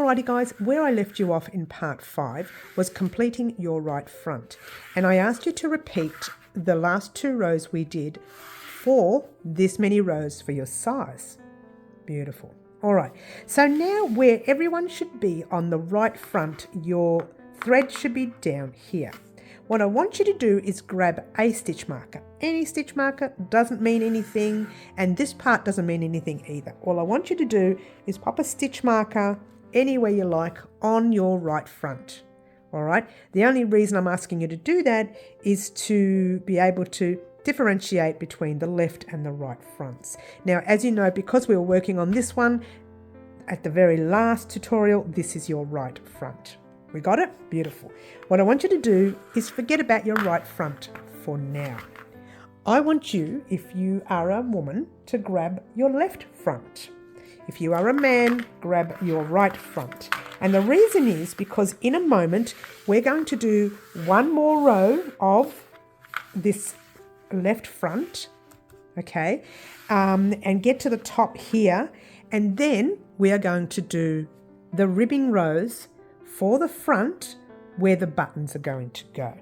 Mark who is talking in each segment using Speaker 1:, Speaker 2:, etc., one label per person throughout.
Speaker 1: Alrighty guys, where I left you off in part 5 was completing your right front. And I asked you to repeat the last 2 rows we did for this many rows for your size. Beautiful. Alright, so now where everyone should be on the right front, your thread should be down here. What I want you to do is grab a stitch marker. Any stitch marker, doesn't mean anything, and this part doesn't mean anything either. All I want you to do is pop a stitch marker anywhere you like on your right front. All right. The only reason I'm asking you to do that is to be able to differentiate between the left and the right fronts. Now, as you know, because we were working on this one at the very last tutorial, this is your right front. We got it? Beautiful. What I want you to do is forget about your right front for now. I want you, if you are a woman, to grab your left front. If you are a man, grab your right front. And the reason is because in a moment, we're going to do one more row of this left front, okay, and get to the top here. And then we are going to do the ribbing rows for the front where the buttons are going to go.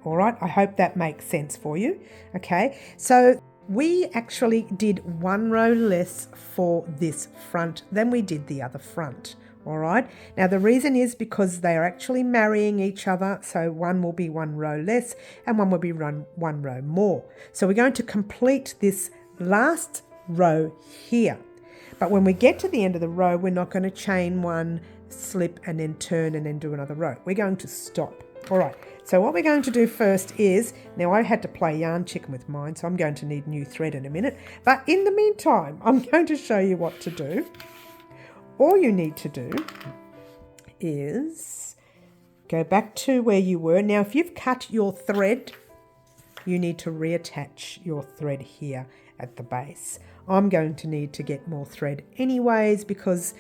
Speaker 1: All right, I hope that makes sense for you. Okay, so we actually did 1 row less for this front than we did the other front. All right, now the reason is because they are actually marrying each other, so one will be 1 row less and one will be 1 row more. So we're going to complete this last row here. But when we get to the end of the row, we're not going to chain 1, slip and then turn and then do another row. We're going to stop. All right, so what we're going to do first is, now I had to play yarn chicken with mine, so I'm going to need new thread in a minute. But in the meantime, I'm going to show you what to do. All you need to do is go back to where you were. Now, if you've cut your thread, you need to reattach your thread here at the base. I'm going to need to get more thread anyways because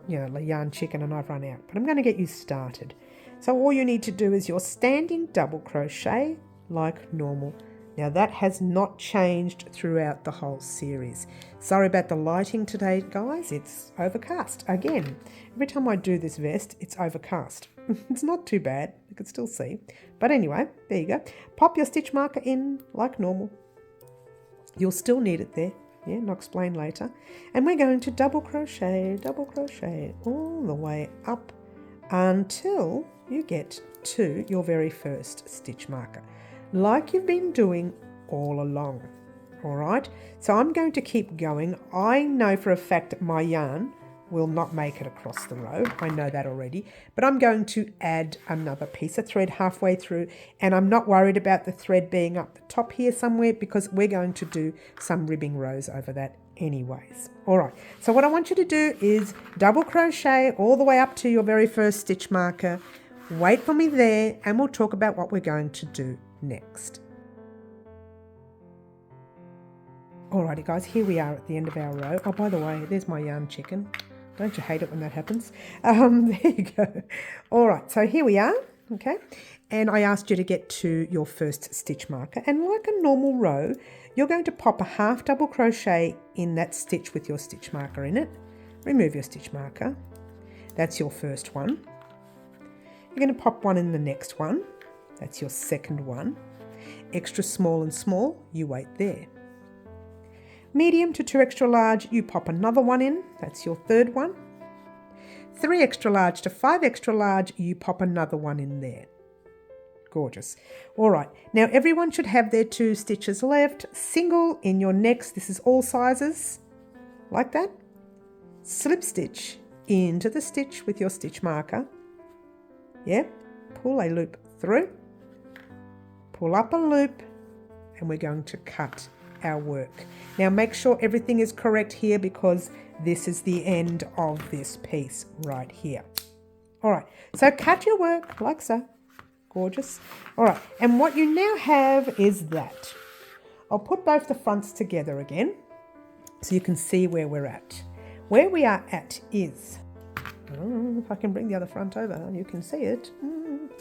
Speaker 1: yarn chicken and I've run out, but I'm going to get you started. So all you need to do is your standing double crochet like normal. Now that has not changed throughout the whole series. Sorry about the lighting today, guys. It's overcast again. Every time I do this vest, it's overcast. It's not too bad. You can still see. But anyway, there you go. Pop your stitch marker in like normal. You'll still need it there. Yeah, and I'll explain later. And we're going to double crochet all the way up until you get to your very first stitch marker, like you've been doing all along. All right, so I'm going to keep going. I know for a fact that my yarn will not make it across the row. I know that already, but I'm going to add another piece of thread halfway through, and I'm not worried about the thread being up the top here somewhere because we're going to do some ribbing rows over that anyways. All right, so what I want you to do is double crochet all the way up to your very first stitch marker. Wait for me there and we'll talk about what we're going to do next. Alrighty guys, here we are at the end of our row. Oh, by the way, there's my yarn chicken. Don't you hate it when that happens? There you go. All right, so here we are, okay? And I asked you to get to your first stitch marker. And like a normal row, you're going to pop a half double crochet in that stitch with your stitch marker in it. Remove your stitch marker. That's your first one. You're going to pop one in the next one. That's your second one. Extra small and small, you wait there. Medium to 2 extra large, you pop another one in. That's your third one. 3 extra large to 5 extra large, you pop another one in there. Gorgeous. All right, now everyone should have their 2 stitches left. Single in your next, this is all sizes, like that. Slip stitch into the stitch with your stitch marker. Yep, pull a loop through, pull up a loop, and we're going to cut our work. Now make sure everything is correct here because this is the end of this piece right here. All right, so cut your work like so. Gorgeous. All right, and what you now have is that. I'll put both the fronts together again so you can see where we're at. Where we are at is, if I can bring the other front over, you can see it.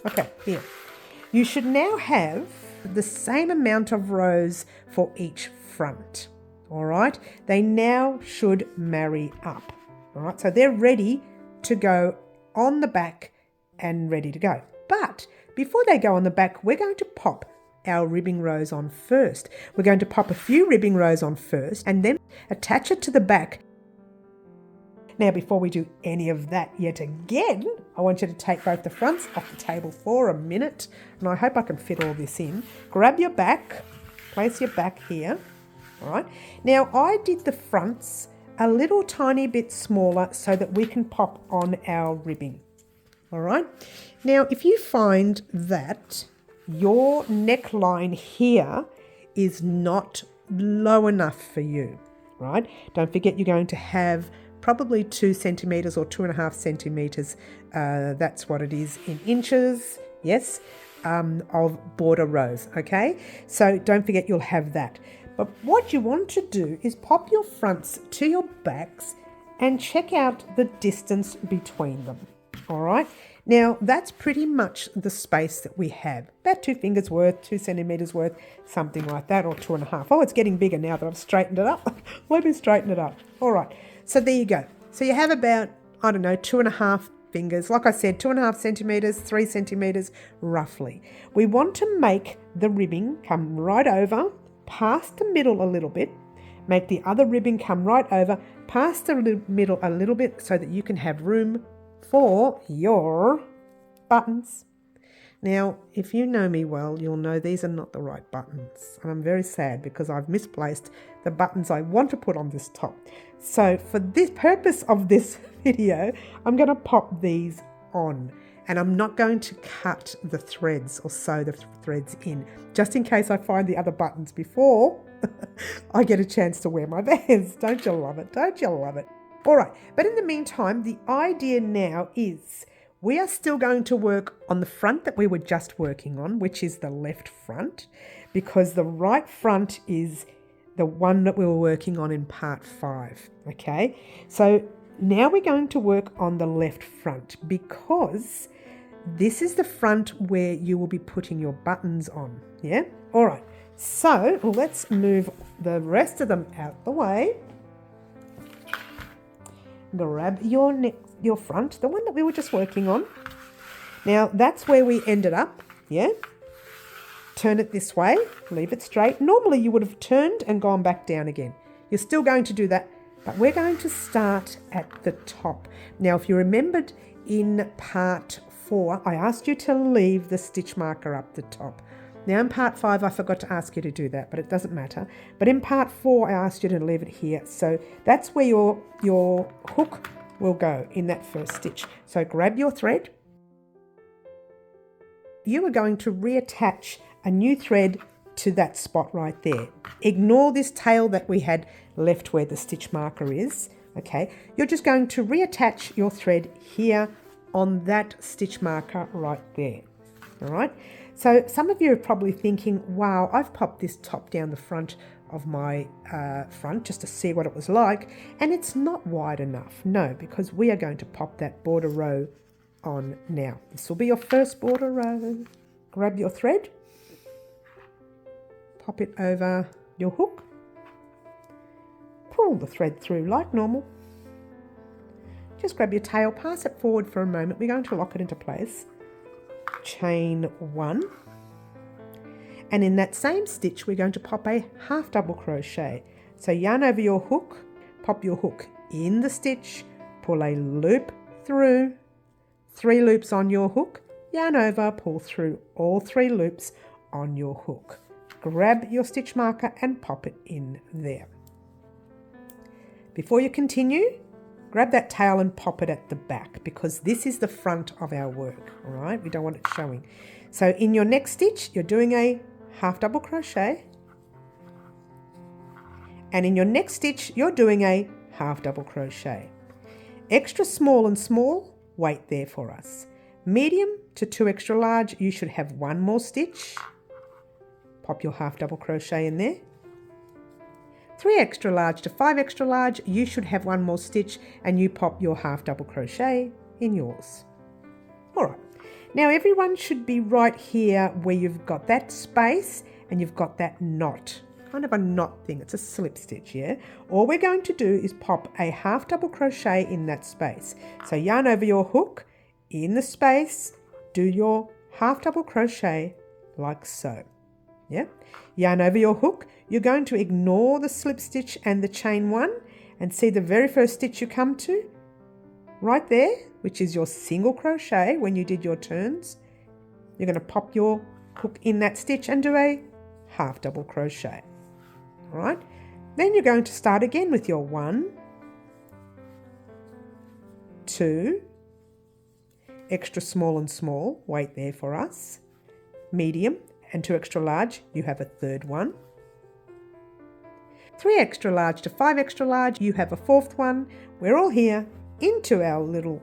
Speaker 1: Okay, here. You should now have the same amount of rows for each front. All right, they now should marry up. All right, so they're ready to go on the back and ready to go. But before they go on the back, we're going to pop our ribbing rows on first. We're going to pop a few ribbing rows on first and then attach it to the back. Now, before we do any of that yet again, I want you to take both the fronts off the table for a minute, and I hope I can fit all this in. Grab your back, place your back here, all right? Now, I did the fronts a little tiny bit smaller so that we can pop on our ribbing, all right? Now, if you find that your neckline here is not low enough for you, right? Don't forget you're going to have probably 2 centimeters or 2.5 centimeters. That's what it is in inches, yes, of border rows, okay? So don't forget you'll have that. But what you want to do is pop your fronts to your backs and check out the distance between them, all right? Now, that's pretty much the space that we have. About 2 fingers worth, 2 centimeters worth, something like that, or 2.5. Oh, it's getting bigger now that I've straightened it up. Let me straighten it up. All right, so there you go. So you have about, I don't know, 2.5 fingers. Like I said, 2.5 centimeters, 3 centimeters, roughly. We want to make the ribbing come right over, past the middle a little bit, make the other ribbing come right over, past the middle a little bit so that you can have room for your buttons. Now, if you know me well, you'll know these are not the right buttons. And I'm very sad because I've misplaced the buttons I want to put on this top. So for this purpose of this video, I'm going to pop these on. And I'm not going to cut the threads or sew the threads in, just in case I find the other buttons before I get a chance to wear my bands. Don't you love it? Don't you love it? All right, but in the meantime, the idea now is we are still going to work on the front that we were just working on, which is the left front, because the right front is the one that we were working on in part 5, okay? So now we're going to work on the left front because this is the front where you will be putting your buttons on, yeah? All right, so let's move the rest of them out the way. Grab your front, the one that we were just working on. Now that's where we ended up, yeah? Turn it this way, leave it straight. Normally you would have turned and gone back down again. You're still going to do that, but we're going to start at the top. Now, if you remembered in part 4, I asked you to leave the stitch marker up the top. Now in part 5, I forgot to ask you to do that, but it doesn't matter. But in part 4, I asked you to leave it here. So that's where your hook will go in that first stitch. So grab your thread. You are going to reattach a new thread to that spot right there. Ignore this tail that we had left where the stitch marker is, okay? You're just going to reattach your thread here on that stitch marker right there, all right? So some of you are probably thinking, wow, I've popped this top down the front of my front just to see what it was like, and it's not wide enough. No, because we are going to pop that border row on now. This will be your first border row. Grab your thread, pop it over your hook, pull the thread through like normal. Just grab your tail, pass it forward for a moment. We're going to lock it into place. Chain 1, and in that same stitch we're going to pop a half double crochet. So yarn over your hook, pop your hook in the stitch, pull a loop through, 3 loops on your hook, yarn over, pull through all 3 loops on your hook. Grab your stitch marker and pop it in there. Before you continue, grab that tail and pop it at the back because this is the front of our work, all right? We don't want it showing. So in your next stitch, you're doing a half double crochet. And in your next stitch, you're doing a half double crochet. Extra small and small, wait there for us. Medium to 2 extra large, you should have 1 more stitch. Pop your half double crochet in there. 3 extra large to 5 extra large, you should have 1 more stitch and you pop your half double crochet in yours. All right, now everyone should be right here where you've got that space and you've got that knot, kind of a knot thing. It's a slip stitch, yeah? All we're going to do is pop a half double crochet in that space. So yarn over your hook, in the space, do your half double crochet like so. Yeah, yarn over your hook. You're going to ignore the slip stitch and the chain 1 and see the very first stitch you come to right there, which is your single crochet when you did your turns. You're going to pop your hook in that stitch and do a half double crochet. All right, then you're going to start again with your 1, 2, extra small and small, wait there for us, medium and 2 extra large, you have a third one, 3 extra large to 5 extra large, you have a fourth one. We're all here into our little,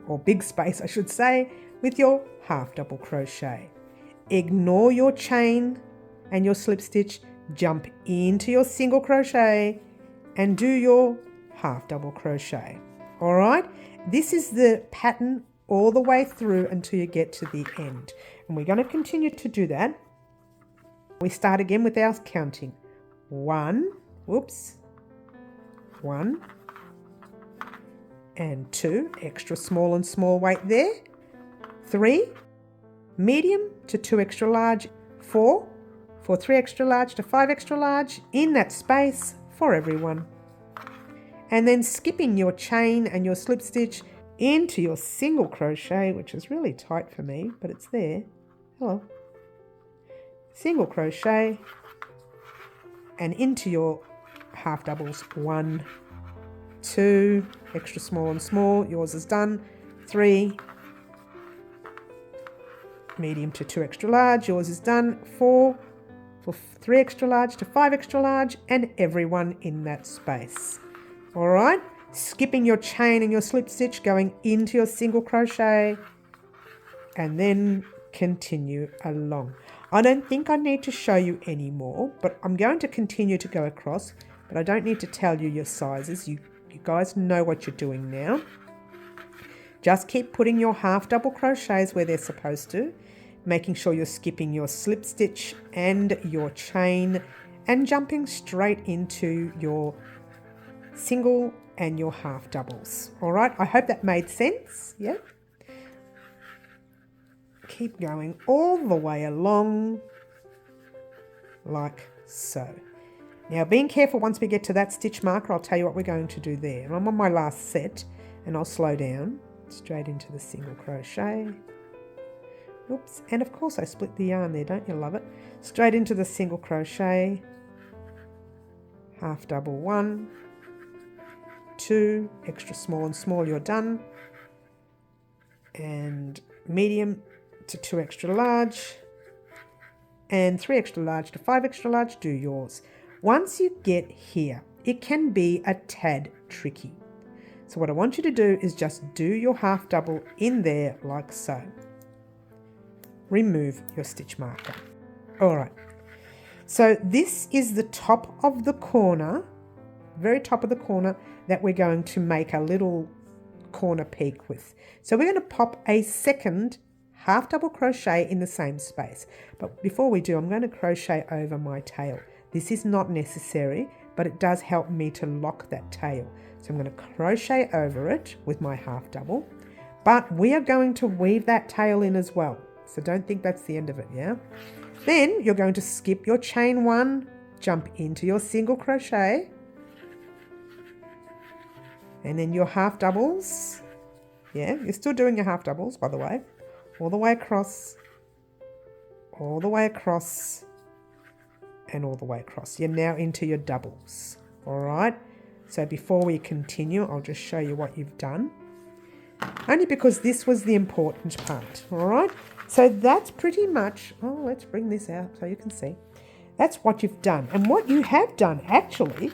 Speaker 1: or big space I should say, with your half double crochet. Ignore your chain and your slip stitch, jump into your single crochet and do your half double crochet. All right, this is the pattern all the way through until you get to the end, and we're going to continue to do that. We start again with our counting. 1, 1 and 2, extra small and small weight there, 3, medium to 2 extra large, 4, for 3 extra large to 5 extra large in that space for everyone. And then skipping your chain and your slip stitch into your single crochet, which is really tight for me, but it's there. Hello. Single crochet and into your half doubles. 1, 2, extra small and small, yours is done. 3, medium to 2 extra large, yours is done. 4, for 3 extra large to 5 extra large, and everyone in that space. All right, skipping your chain and your slip stitch, going into your single crochet, and then continue along. I don't think I need to show you any more, but I'm going to continue to go across, but I don't need to tell you your sizes. You guys know what you're doing now. Just keep putting your half double crochets where they're supposed to, making sure you're skipping your slip stitch and your chain and jumping straight into your single and your half doubles. All right, I hope that made sense. Yeah, keep going all the way along like so. Now, being careful, once we get to that stitch marker, I'll tell you what we're going to do there. And I'm on my last set, and I'll slow down straight into the single crochet. Oops, and of course I split the yarn there, don't you love it? Straight into the single crochet, half double 1, 2, extra small and small, you're done, and medium to 2 extra large, and 3 extra large to 5 extra large, do yours. Once you get here, it can be a tad tricky. So what I want you to do is just do your half double in there like so. Remove your stitch marker. All right, so this is the top of the corner, very top of the corner, that we're going to make a little corner peak with. So we're going to pop a second half double crochet in the same space, but before we do, I'm going to crochet over my tail. This is not necessary, but it does help me to lock that tail. So I'm going to crochet over it with my half double, but we are going to weave that tail in as well. So don't think that's the end of it, yeah? Then you're going to skip your chain 1, jump into your single crochet, and then your half doubles. Yeah, you're still doing your half doubles, by the way. All the way across, all the way across, and all the way across. You're now into your doubles, all right? So before we continue, I'll just show you what you've done, only because this was the important part, all right? So that's pretty much, oh, let's bring this out so you can see. That's what you've done. And what you have done actually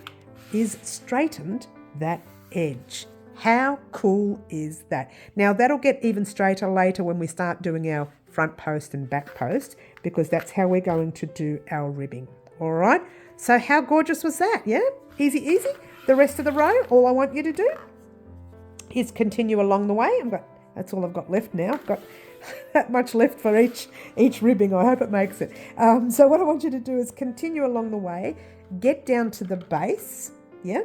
Speaker 1: is straightened that edge. How cool is that? Now that'll get even straighter later when we start doing our front post and back post, because that's how we're going to do our ribbing. All right. So how gorgeous was that? Yeah. Easy, easy. The rest of the row, all I want you to do is continue along the way. That's all I've got left now. I've got that much left for each ribbing. I hope it makes it. So what I want you to do is continue along the way, get down to the base, yeah?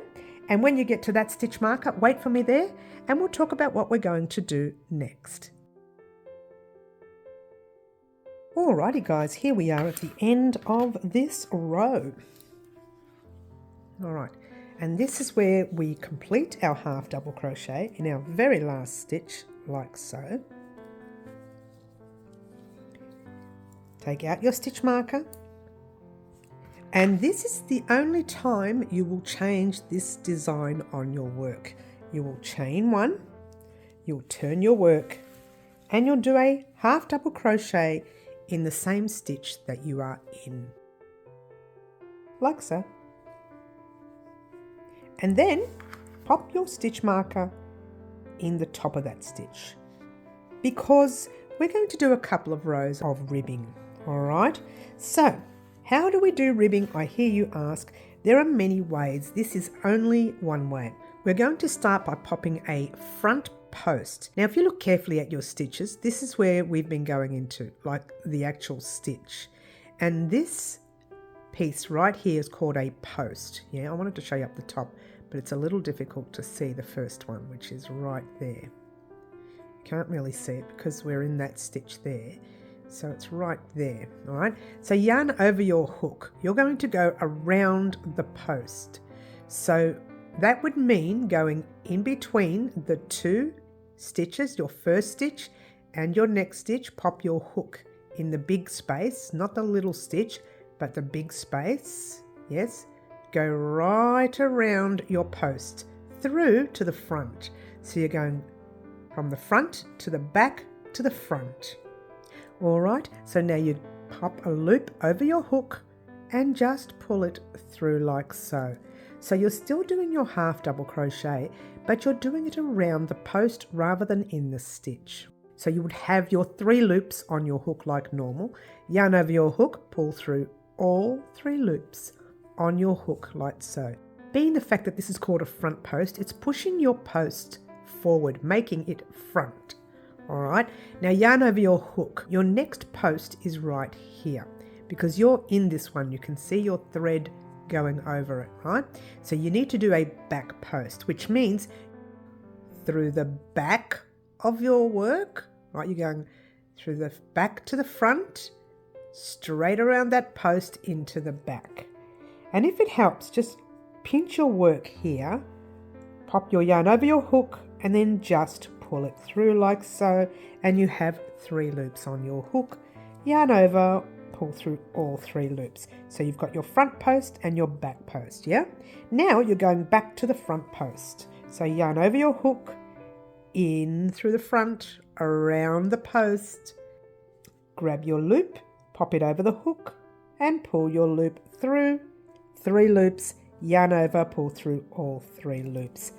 Speaker 1: And when you get to that stitch marker, wait for me there, and we'll talk about what we're going to do next. Alrighty guys, here we are at the end of this row. Alright, and this is where we complete our half double crochet in our very last stitch, like so. Take out your stitch marker, and this is the only time you will change this design on your work. You will chain one, you'll turn your work, and you'll do a half double crochet in the same stitch that you are in, like so. And then pop your stitch marker in the top of that stitch, because we're going to do a couple of rows of ribbing. All right, so how do we do ribbing, I hear you ask? There are many ways. This is only one way. We're going to start by popping a front post. Now if you look carefully at your stitches, this is where we've been going into, like the actual stitch, and this piece right here is called a post. Yeah, I wanted to show you up the top, but it's a little difficult to see the first one, which is right there. Can't really see it because we're in that stitch there, so it's right there. All right, so yarn over your hook. You're going to go around the post, so that would mean going in between the two stitches, your first stitch and your next stitch. Pop your hook in the big space, not the little stitch, but the big space. Yes, go right around your post through to the front. So you're going from the front to the back to the front. All right, so now you pop a loop over your hook and just pull it through like so. So you're still doing your half double crochet, but you're doing it around the post rather than in the stitch. So you would have your 3 loops on your hook like normal. Yarn over your hook, pull through all 3 loops on your hook like so. Being the fact that this is called a front post, it's pushing your post forward, making it front. All right, now yarn over your hook. Your next post is right here. Because you're in this one, you can see your thread going over it, right? So you need to do a back post, which means through the back of your work, right? You're going through the back to the front, straight around that post into the back. And if it helps, just pinch your work here, pop your yarn over your hook, and then just pull it through like so, and you have 3 loops on your hook. Yarn over, pull through all 3 loops. So you've got your front post and your back post, yeah? Now you're going back to the front post. So yarn over your hook, in through the front, around the post, grab your loop, pop it over the hook, and pull your loop through, 3 loops, yarn over, pull through all 3 loops.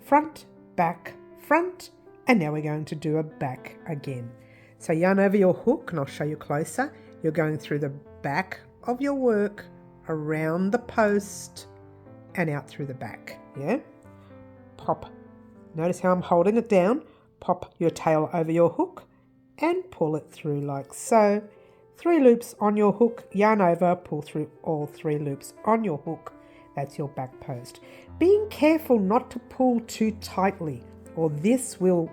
Speaker 1: Front, back, front, and now we're going to do a back again. So yarn over your hook, and I'll show you closer. You're going through the back of your work, around the post, and out through the back, yeah? Pop, notice how I'm holding it down, pop your tail over your hook, and pull it through like so. 3 loops on your hook, yarn over, pull through all 3 loops on your hook. That's your back post. Being careful not to pull too tightly, or this will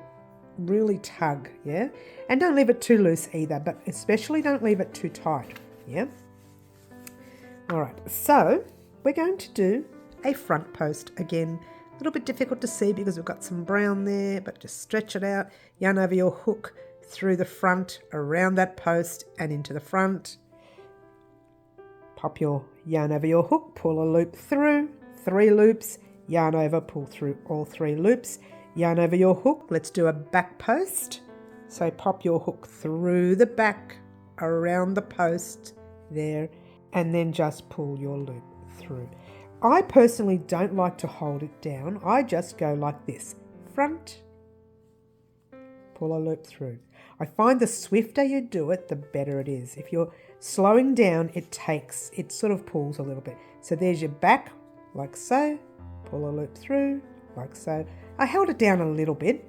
Speaker 1: really tug, yeah? And don't leave it too loose either, but especially don't leave it too tight, yeah? All right, so we're going to do a front post again. A little bit difficult to see because we've got some brown there, but just stretch it out. Yarn over your hook through the front, around that post, and into the front. Pop your yarn over your hook, pull a loop through, 3 loops, yarn over, pull through all 3 loops. Yarn over your hook. Let's do a back post. So pop your hook through the back, around the post there, and then just pull your loop through. I personally don't like to hold it down. I just go like this. Front, pull a loop through. I find the swifter you do it, the better it is. If you're slowing down, it sort of pulls a little bit. So there's your back, like so. Pull a loop through, like so. I held it down a little bit.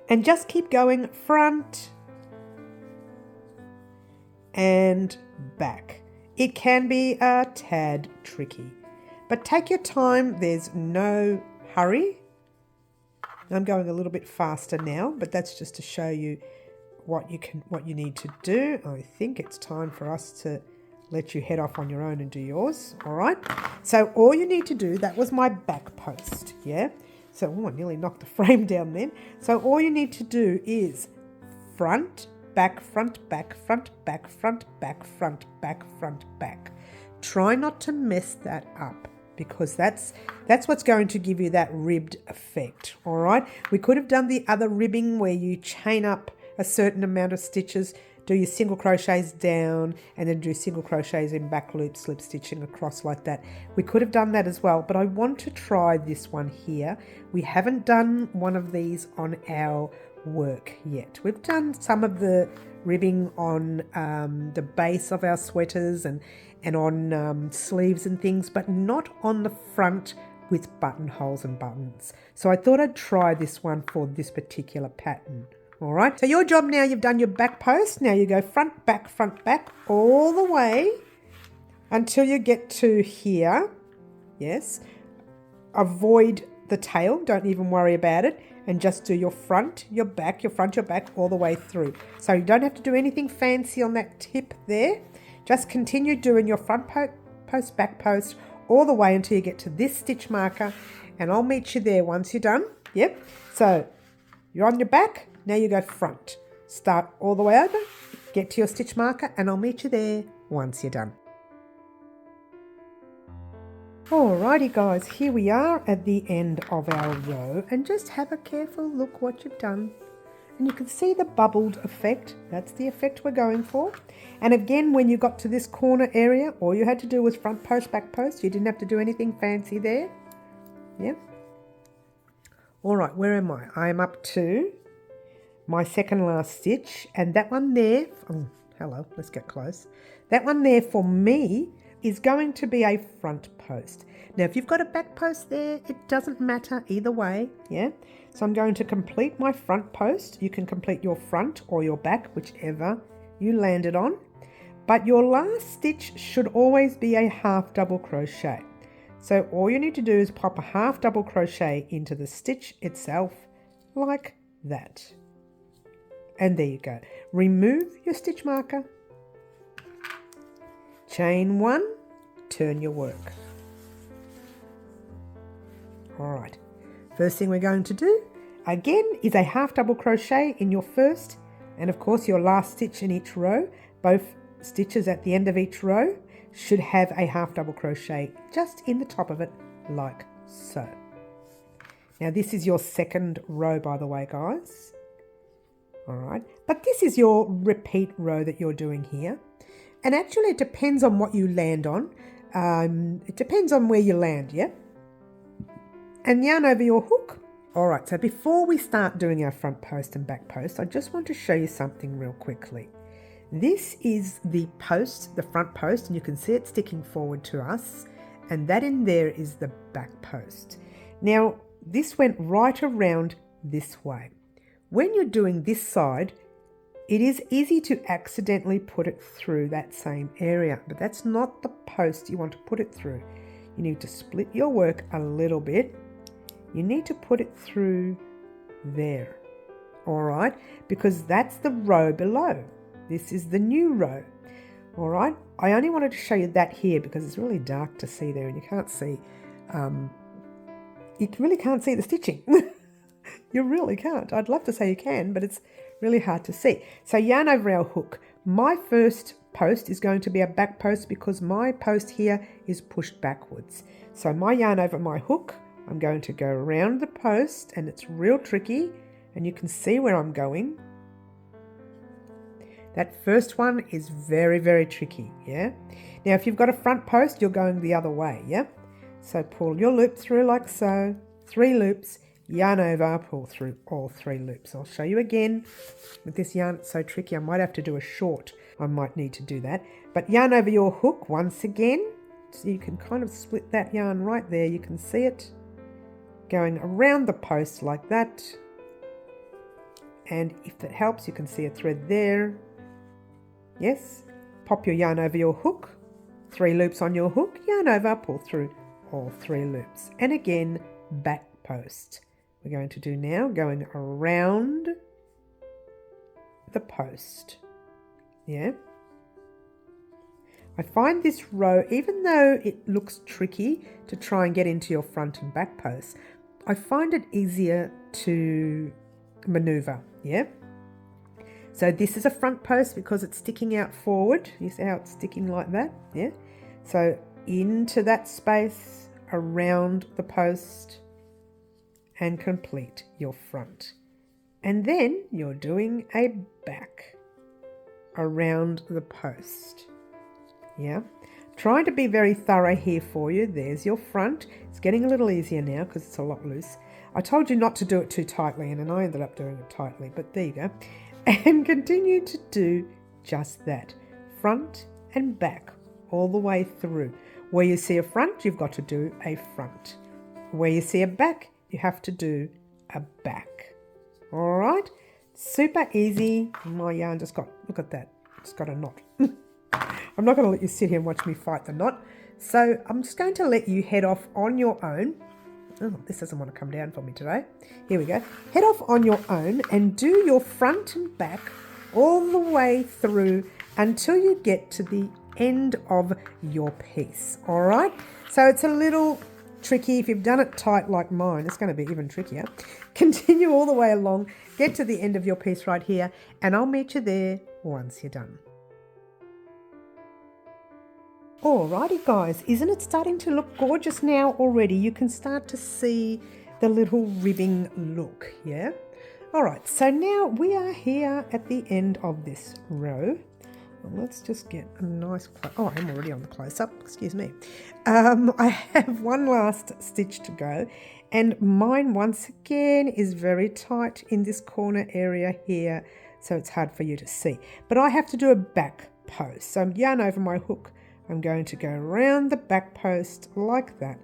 Speaker 1: And just keep going front and back. It can be a tad tricky, but take your time. There's no hurry. I'm going a little bit faster now, but that's just to show you what you need to do. I think it's time for us to let you head off on your own and do yours. All right. So all you need to do, that was my back post. Yeah. So I nearly knocked the frame down then. So all you need to do is front, back, front, back, front, back, front, back, front, back, front, back. Try not to mess that up, because that's what's going to give you that ribbed effect. All right. We could have done the other ribbing where you chain up a certain amount of stitches, do your single crochets down, and then do single crochets in back loop, slip stitching across like that. We could have done that as well, but I want to try this one here. We haven't done one of these on our work yet. We've done some of the ribbing on the base of our sweaters and on sleeves and things, but not on the front with buttonholes and buttons. So I thought I'd try this one for this particular pattern. All right, so your job now, you've done your back post. Now you go front, back, all the way until you get to here. Yes, avoid the tail, don't even worry about it, and just do your front, your back, your front, your back, all the way through. So you don't have to do anything fancy on that tip there. Just continue doing your front post, back post, all the way until you get to this stitch marker, and I'll meet you there once you're done. Yep, so you're on your back, now you go front. Start all the way over, get to your stitch marker, and I'll meet you there once you're done. Alrighty guys, here we are at the end of our row, and just have a careful look what you've done. And you can see the bubbled effect. That's the effect we're going for. And again, when you got to this corner area, all you had to do was front post, back post. You didn't have to do anything fancy there. Yeah. All right, where am I? I am up to my second last stitch, and that one there, oh, hello, let's get close. That one there for me is going to be a front post. Now, if you've got a back post there, it doesn't matter either way, yeah? So I'm going to complete my front post. You can complete your front or your back, whichever you landed on. But your last stitch should always be a half double crochet. So all you need to do is pop a half double crochet into the stitch itself, like that. And there you go. Remove your stitch marker. Chain one, turn your work. All right, first thing we're going to do again is a half double crochet in your first and of course your last stitch in each row. Both stitches at the end of each row should have a half double crochet just in the top of it, like so. Now this is your second row, by the way, guys. All right, but this is your repeat row that you're doing here. And actually it depends on what you land on. It depends on where you land, yeah? And yarn over your hook. All right, so before we start doing our front post and back post, I just want to show you something real quickly. This is the post, the front post, and you can see it sticking forward to us. And that in there is the back post. Now, this went right around this way. When you're doing this side, it is easy to accidentally put it through that same area, but that's not the post you want to put it through. You need to split your work a little bit. You need to put it through there, all right? Because that's the row below. This is the new row, all right? I only wanted to show you that here because it's really dark to see there and you can't see, you really can't see the stitching. You really can't. I'd love to say you can, but it's really hard to see. So yarn over our hook. My first post is going to be a back post because my post here is pushed backwards. So my yarn over my hook, I'm going to go around the post and it's real tricky and you can see where I'm going. That first one is very, very tricky, yeah? Now, if you've got a front post, you're going the other way, yeah? So pull your loop through like so, 3 loops, yarn over, pull through all 3 loops. I'll show you again. With this yarn, it's so tricky, I might have to do a short. I might need to do that. But yarn over your hook once again. So you can kind of split that yarn right there. You can see it going around the post like that. And if that helps, you can see a thread there. Yes, pop your yarn over your hook, 3 loops on your hook, yarn over, pull through all 3 loops. And again, back post. We're going to do now, going around the post. Yeah. I find this row, even though it looks tricky to try and get into your front and back posts, I find it easier to maneuver, yeah? So this is a front post because it's sticking out forward. You see how it's sticking like that, yeah? So into that space, around the post, and complete your front. And then you're doing a back around the post, yeah? Trying to be very thorough here for you. There's your front. It's getting a little easier now because it's a lot loose. I told you not to do it too tightly, and then I ended up doing it tightly, but there you go. And continue to do just that. Front and back all the way through. Where you see a front, you've got to do a front. Where you see a back, you have to do a back. All right? Super easy. My yarn just got, look at that. It's got a knot. I'm not going to let you sit here and watch me fight the knot. So I'm just going to let you head off on your own. Oh, this doesn't want to come down for me today. Here we go. Head off on your own and do your front and back all the way through until you get to the end of your piece. All right? So it's a little tricky. If you've done it tight like mine, it's going to be even trickier. Continue all the way along. Get to the end of your piece right here, and I'll meet you there once you're done. Alrighty guys, isn't it starting to look gorgeous now already? You can start to see the little ribbing look, yeah? Alright, so now we are here at the end of this row. Well, let's just get a nice, oh, I'm already on the close-up, excuse me. I have one last stitch to go, and mine once again is very tight in this corner area here, so it's hard for you to see. But I have to do a back post, so I'm yarn over my hook. I'm going to go around the back post like that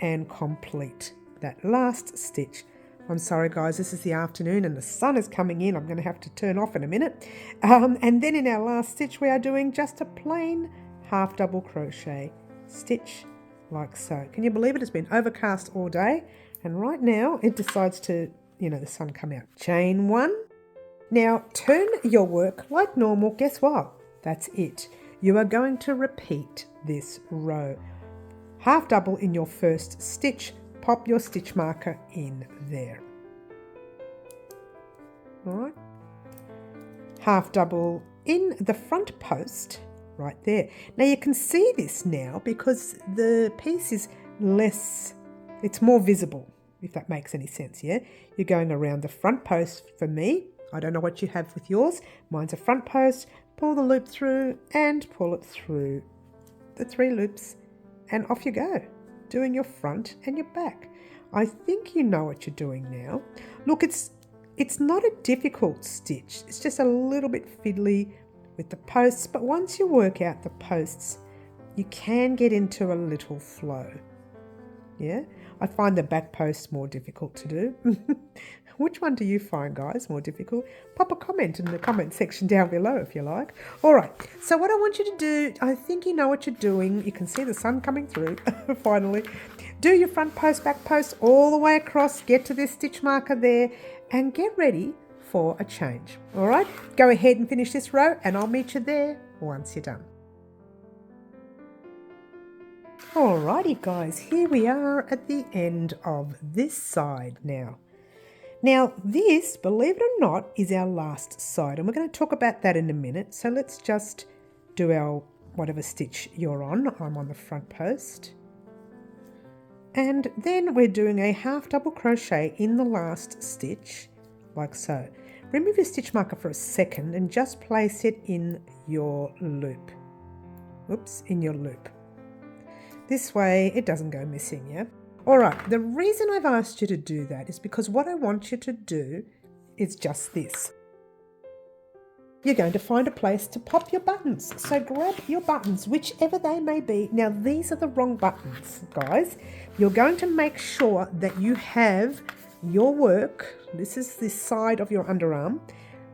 Speaker 1: and complete that last stitch. I'm sorry guys, this is the afternoon and the sun is coming in. I'm going to have to turn off in a minute. And then in our last stitch we are doing just a plain half double crochet stitch like so. Can you believe it? It's been overcast all day and right now it decides to, the sun come out. Chain one. Now turn your work like normal. Guess what? That's it. You are going to repeat this row. Half double in your first stitch, pop your stitch marker in there. All right. Half double in the front post right there. Now you can see this now because the piece is less, it's more visible, if that makes any sense, yeah? You're going around the front post for me. I don't know what you have with yours. Mine's a front post. Pull the loop through and pull it through the 3 loops and off you go, doing your front and your back. I think you know what you're doing now. Look, it's not a difficult stitch. It's just a little bit fiddly with the posts, but once you work out the posts, you can get into a little flow. Yeah, I find the back posts more difficult to do. Which one do you find, guys, more difficult? Pop a comment in the comment section down below if you like. All right, so what I want you to do, I think you know what you're doing. You can see the sun coming through, finally. Do your front post, back post, all the way across. Get to this stitch marker there and get ready for a change. All right, go ahead and finish this row and I'll meet you there once you're done. Alrighty guys, here we are at the end of this side now. Now this, believe it or not, is our last side and we're going to talk about that in a minute. So let's just do our whatever stitch you're on. I'm on the front post. And then we're doing a half double crochet in the last stitch, like so. Remove your stitch marker for a second and just place it in your loop. Oops, in your loop. This way it doesn't go missing, yeah? Alright, the reason I've asked you to do that is because what I want you to do is just this. You're going to find a place to pop your buttons. So grab your buttons, whichever they may be. Now these are the wrong buttons, guys. You're going to make sure that you have your work. This is the side of your underarm.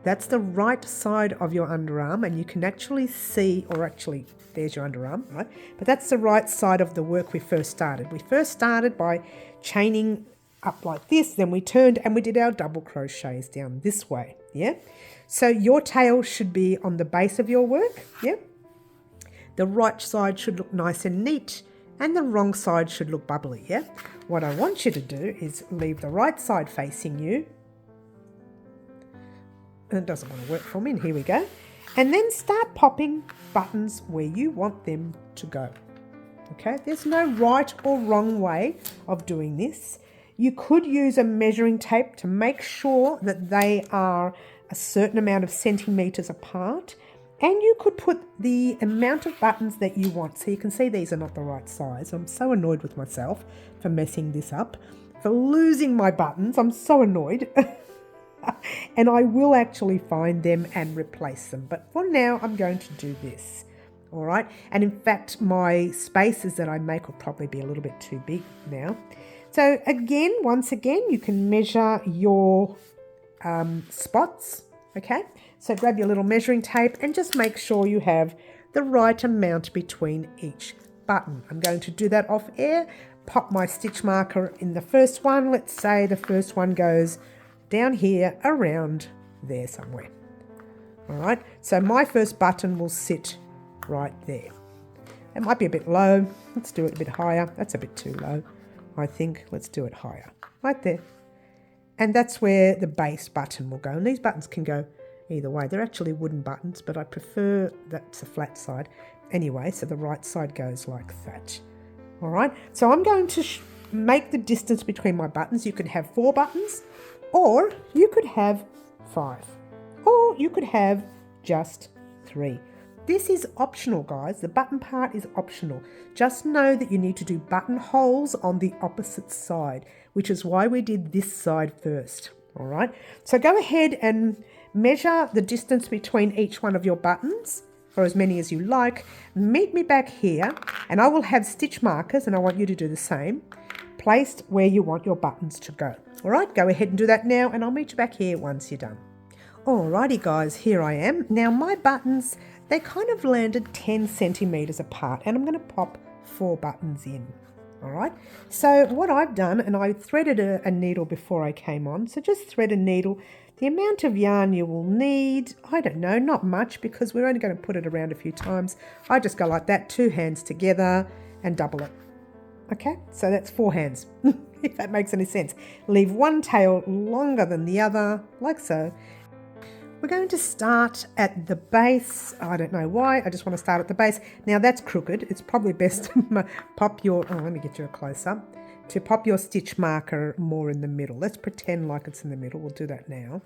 Speaker 1: That's the right side of your underarm and you can actually see, or actually there's your underarm, right? But that's the right side of the work we first started. We first started by chaining up like this, then we turned and we did our double crochets down this way, yeah? So your tail should be on the base of your work, yeah? The right side should look nice and neat, and the wrong side should look bubbly, yeah? What I want you to do is leave the right side facing you. It doesn't want to work for me, and here we go. And then start popping buttons where you want them to go. Okay, there's no right or wrong way of doing this. You could use a measuring tape to make sure that they are a certain amount of centimetres apart, and you could put the amount of buttons that you want. So you can see these are not the right size. I'm so annoyed with myself for messing this up, for losing my buttons. I'm so annoyed. And I will actually find them and replace them. But for now, I'm going to do this. All right. And in fact, my spaces that I make will probably be a little bit too big now. So again, once again, you can measure your spots. Okay. So grab your little measuring tape and just make sure you have the right amount between each button. I'm going to do that off air. Pop my stitch marker in the first one. Let's say the first one goes down here around there somewhere. All right, so my first button will sit right there. It might be a bit low. Let's do it a bit higher. That's a bit too low, I think. Let's do it higher, right there. And that's where the base button will go. And these buttons can go either way. They're actually wooden buttons, but I prefer that's a flat side. Anyway, so the right side goes like that. All right, so I'm going to make the distance between my buttons. You could have 4 buttons, or you could have 5, or you could have just 3. This is optional, guys. The button part is optional. Just know that you need to do buttonholes on the opposite side, which is why we did this side first. All right, so go ahead and measure the distance between each one of your buttons, or as many as you like. Meet me back here, and I will have stitch markers, and I want you to do the same, placed where you want your buttons to go. All right, go ahead and do that now, and I'll meet you back here once you're done. Alrighty guys, here I am. Now my buttons, they kind of landed 10 centimetres apart, and I'm going to pop 4 buttons in. All right, so what I've done, and I threaded a needle before I came on, so just thread a needle. The amount of yarn you will need, I don't know, not much, because we're only going to put it around a few times. I just go like that, 2 hands together and double it. Okay, so that's 4 hands, if that makes any sense. Leave one tail longer than the other, like so. We're going to start at the base. I don't know why, I just want to start at the base. Now that's crooked. It's probably best to pop your, let me get you a close-up, to pop your stitch marker more in the middle. Let's pretend like it's in the middle. We'll do that now.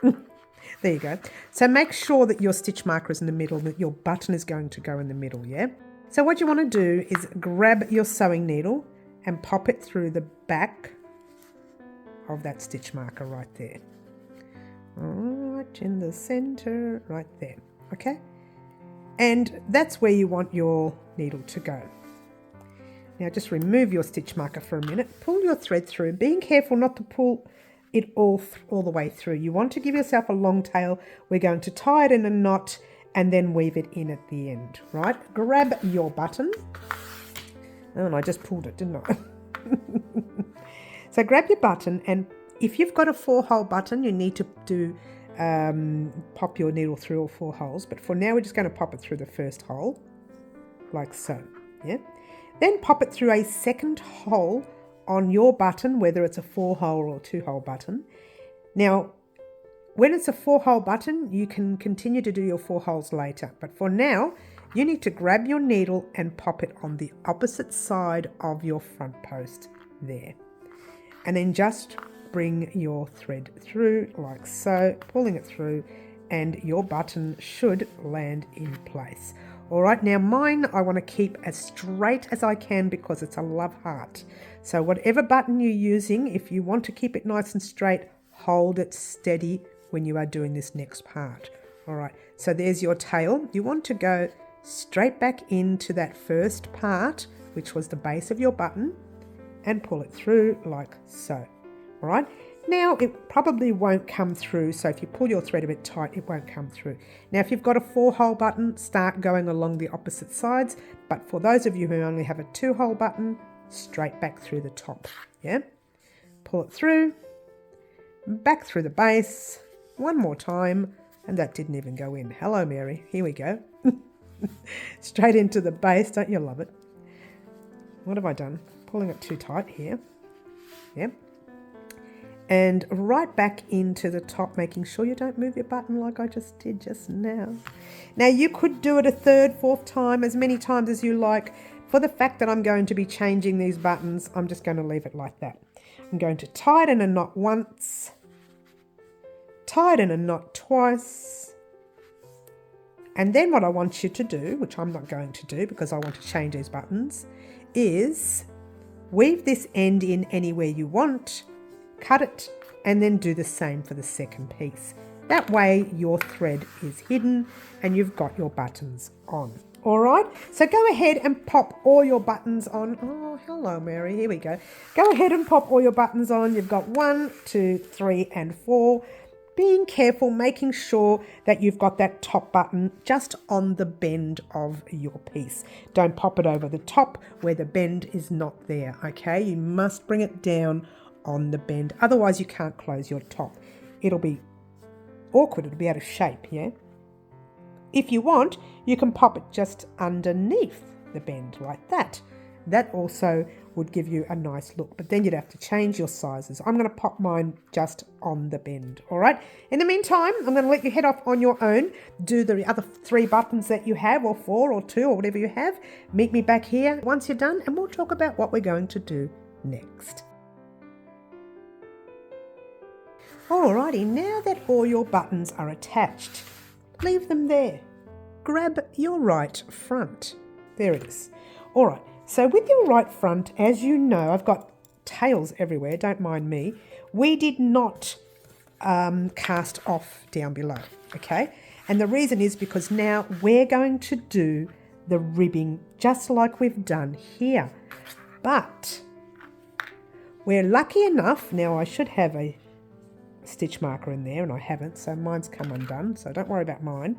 Speaker 1: There you go. So make sure that your stitch marker is in the middle, that your button is going to go in the middle, yeah? So what you want to do is grab your sewing needle and pop it through the back of that stitch marker right there. Right in the center, right there, okay? And that's where you want your needle to go. Now just remove your stitch marker for a minute, pull your thread through, being careful not to pull it all the way through. You want to give yourself a long tail. We're going to tie it in a knot and then weave it in at the end, right? Grab your button. Oh, and I just pulled it, didn't I? So grab your button, and if you've got a 4-hole button, you need to do pop your needle through all 4 holes. But for now, we're just going to pop it through the first hole, like so, yeah? Then pop it through a second hole on your button, whether it's a 4-hole or 2-hole button. Now, when it's a 4-hole button, you can continue to do your 4 holes later. But for now, you need to grab your needle and pop it on the opposite side of your front post there. And then just bring your thread through like so, pulling it through, and your button should land in place. All right, now mine I want to keep as straight as I can because it's a love heart. So whatever button you're using, if you want to keep it nice and straight, hold it steady when you are doing this next part. All right, so there's your tail. You want to go straight back into that first part, which was the base of your button, and pull it through like so. All right, now it probably won't come through, so if you pull your thread a bit tight, it won't come through. Now if you've got a 4-hole button, start going along the opposite sides, but for those of you who only have a 2-hole button, straight back through the top, yeah? Pull it through, back through the base, one more time, And that didn't even go in. Hello, Mary. Here we go. Straight into the base. Don't you love it? What have I done? Pulling it too tight here. Yep. And right back into the top, making sure you don't move your button like I just did just now. Now you could do it a third, fourth time, as many times as you like. For the fact that I'm going to be changing these buttons, I'm just going to leave it like that. I'm going to tighten a knot once, tighten a knot twice, and then what I want you to do, which I'm not going to do because I want to change these buttons, is weave this end in anywhere you want, cut it, and then do the same for the second piece. That way your thread is hidden and you've got your buttons on. All right, so go ahead and pop all your buttons on. Oh, hello, Mary. Here we go. Go ahead and pop all your buttons on. You've got 1, 2, 3, and 4. Being careful, making sure that you've got that top button just on the bend of your piece. Don't pop it over the top where the bend is not there, okay? You must bring it down on the bend. Otherwise, you can't close your top. It'll be awkward. It'll be out of shape, yeah? If you want, you can pop it just underneath the bend like that. That also would give you a nice look, but then you'd have to change your sizes. I'm going to pop mine just on the bend, all right? In the meantime, I'm going to let you head off on your own. Do the other 3 buttons that you have, or 4 or 2 or whatever you have. Meet me back here once you're done, and we'll talk about what we're going to do next. Alrighty, now that all your buttons are attached, leave them there. Grab your right front. There it is. All right, so with your right front, as you know, I've got tails everywhere, don't mind me. We did not cast off down below, okay? And the reason is because now we're going to do the ribbing just like we've done here. But we're lucky enough, now I should have a stitch marker in there and I haven't, so mine's come undone, so don't worry about mine.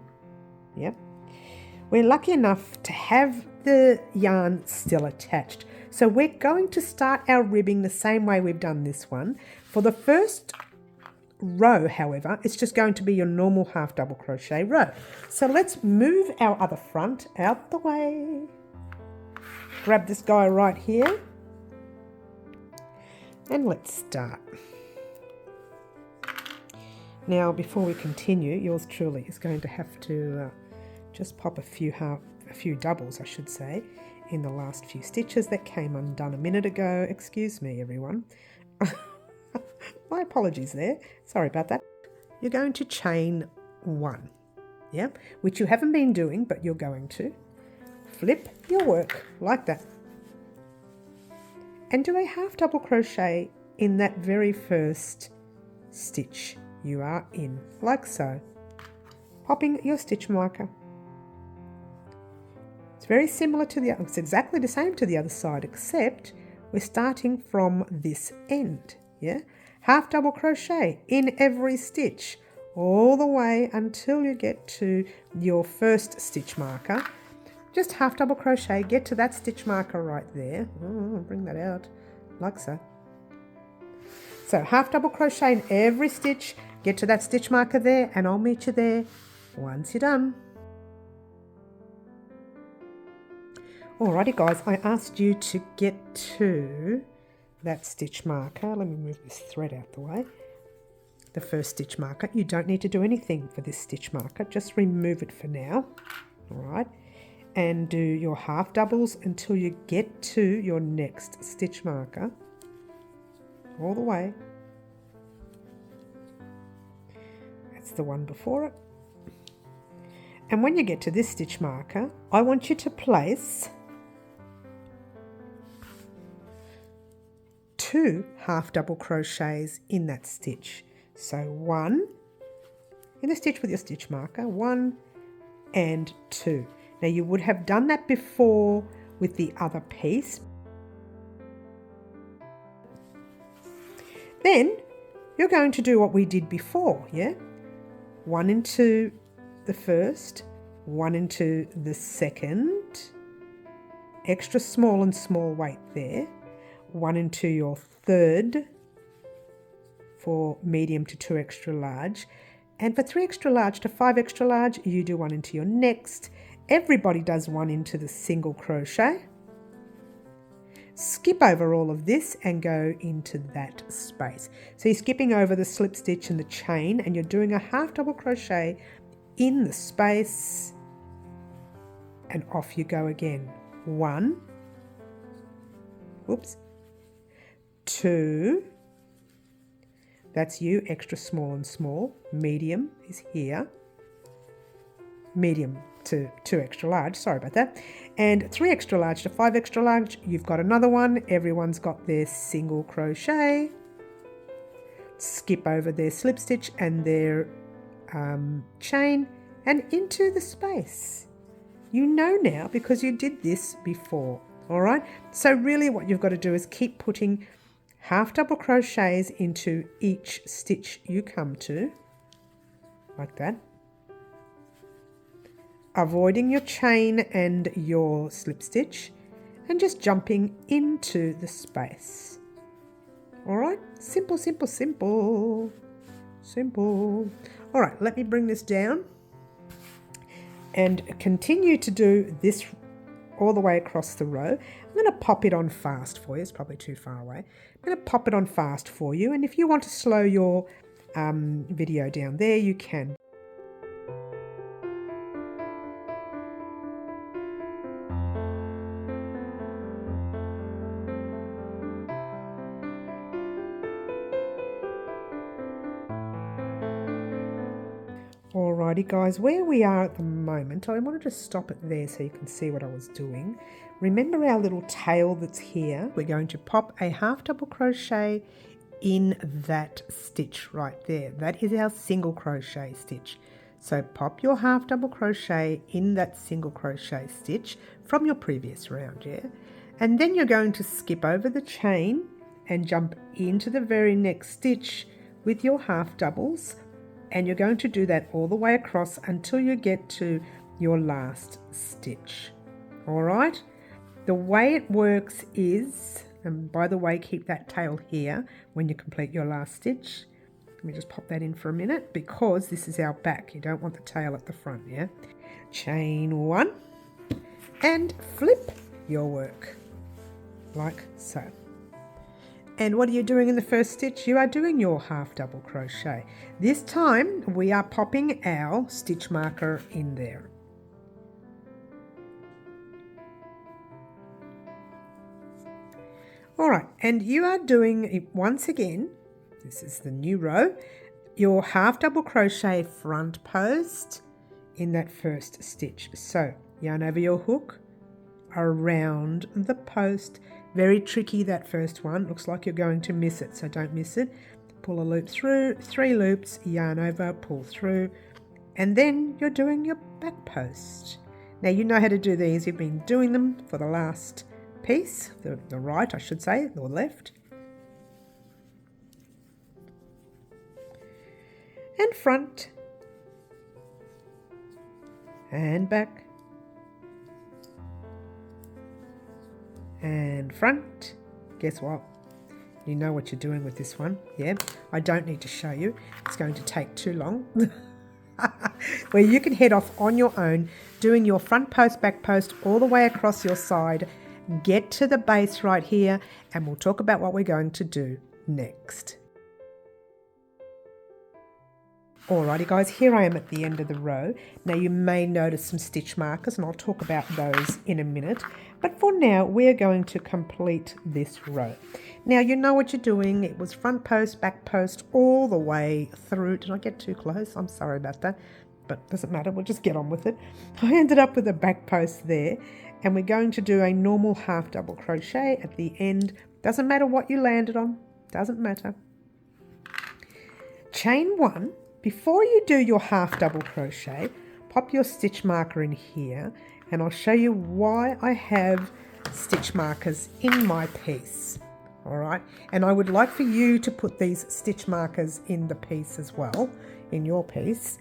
Speaker 1: Yep. We're lucky enough to have the yarn still attached. So we're going to start our ribbing the same way we've done this one. For the first row, however, it's just going to be your normal half double crochet row. So let's move our other front out the way. Grab this guy right here. And let's start. Now, before we continue, yours truly is going to have to just pop a few doubles, I should say, in the last few stitches that came undone a minute ago. Excuse me, everyone. My apologies there. Sorry about that. You're going to chain 1, yeah, which you haven't been doing, but you're going to. Flip your work like that. And do a half double crochet in that very first stitch you are in, like so. Popping your stitch marker. It's very similar to the other, it's exactly the same to the other side, except we're starting from this end, yeah? Half double crochet in every stitch, all the way until you get to your first stitch marker. Just half double crochet, get to that stitch marker right there. Oh, bring that out, like so. So half double crochet in every stitch, get to that stitch marker there, and I'll meet you there once you're done. Alrighty guys, I asked you to get to that stitch marker. Let me move this thread out the way. The first stitch marker. You don't need to do anything for this stitch marker. Just remove it for now. Alright. And do your half doubles until you get to your next stitch marker. All the way. That's the one before it. And when you get to this stitch marker, I want you to place 2 half double crochets in that stitch. So 1 in the stitch with your stitch marker, 1 and 2. Now you would have done that before with the other piece. Then you're going to do what we did before, yeah? 1 into the first, 1 into the second, extra small and small weight there, 1 into your third for medium to 2 extra large, And for 3 extra large to 5 extra large, you do one into your next. Everybody does one into the single crochet. Skip over all of this and go into that space. So you're skipping over the slip stitch and the chain, and you're doing a half double crochet in the space, and off you go again. 1, whoops, 2, that's you, extra small and small, medium is here, medium to 2 extra large, sorry about that, and 3 extra large to 5 extra large, you've got another one. Everyone's got their single crochet, skip over their slip stitch and their chain and into the space. You know now because you did this before. All right, so really what you've got to do is keep putting half double crochets into each stitch you come to, like that, avoiding your chain and your slip stitch, and just jumping into the space. All right, simple, simple, simple, simple. All right, let me bring this down and continue to do this all the way across the row. I'm going to pop it on fast for you. It's probably too far away. I'm going to pop it on fast for you, and if you want to slow your video down there, you can. Alrighty guys, where we are at the moment, I want to just stop it there so you can see what I was doing. Remember our little tail that's here? We're going to pop a half double crochet in that stitch right there. That is our single crochet stitch. So pop your half double crochet in that single crochet stitch from your previous round, yeah? And then you're going to skip over the chain and jump into the very next stitch with your half doubles. And you're going to do that all the way across until you get to your last stitch. All right, the way it works is, and by the way, keep that tail here when you complete your last stitch. Let me just pop that in for a minute because this is our back. You don't want the tail at the front, yeah? Chain 1 and flip your work like so. And what are you doing in the first stitch? You are doing your half double crochet. This time we are popping our stitch marker in there. All right, and you are doing it once again. This is the new row. Your half double crochet front post in that first stitch. So yarn over your hook around the post. Very tricky, that first one. Looks like you're going to miss it, so don't miss it. Pull a loop through, 3 loops, yarn over, pull through, and then you're doing your back post. Now you know how to do these. You've been doing them for the last piece, the right I should say, or left. And front. And back. And front. Guess what? You know what you're doing with this one. Yeah, I don't need to show you. It's going to take too long. Where you can head off on your own, doing your front post, back post, all the way across your side. Get to the base right here, and we'll talk about what we're going to do next. Alrighty guys, here I am at the end of the row. Now you may notice some stitch markers, and I'll talk about those in a minute. But for now, we're going to complete this row. Now you know what you're doing. It was front post, back post, all the way through. Did I get too close? I'm sorry about that, but doesn't matter. We'll just get on with it. I ended up with a back post there, and we're going to do a normal half double crochet at the end. Doesn't matter what you landed on. Doesn't matter. Chain 1. Before you do your half double crochet, pop your stitch marker in here, and I'll show you why I have stitch markers in my piece. All right, and I would like for you to put these stitch markers in the piece as well, in your piece.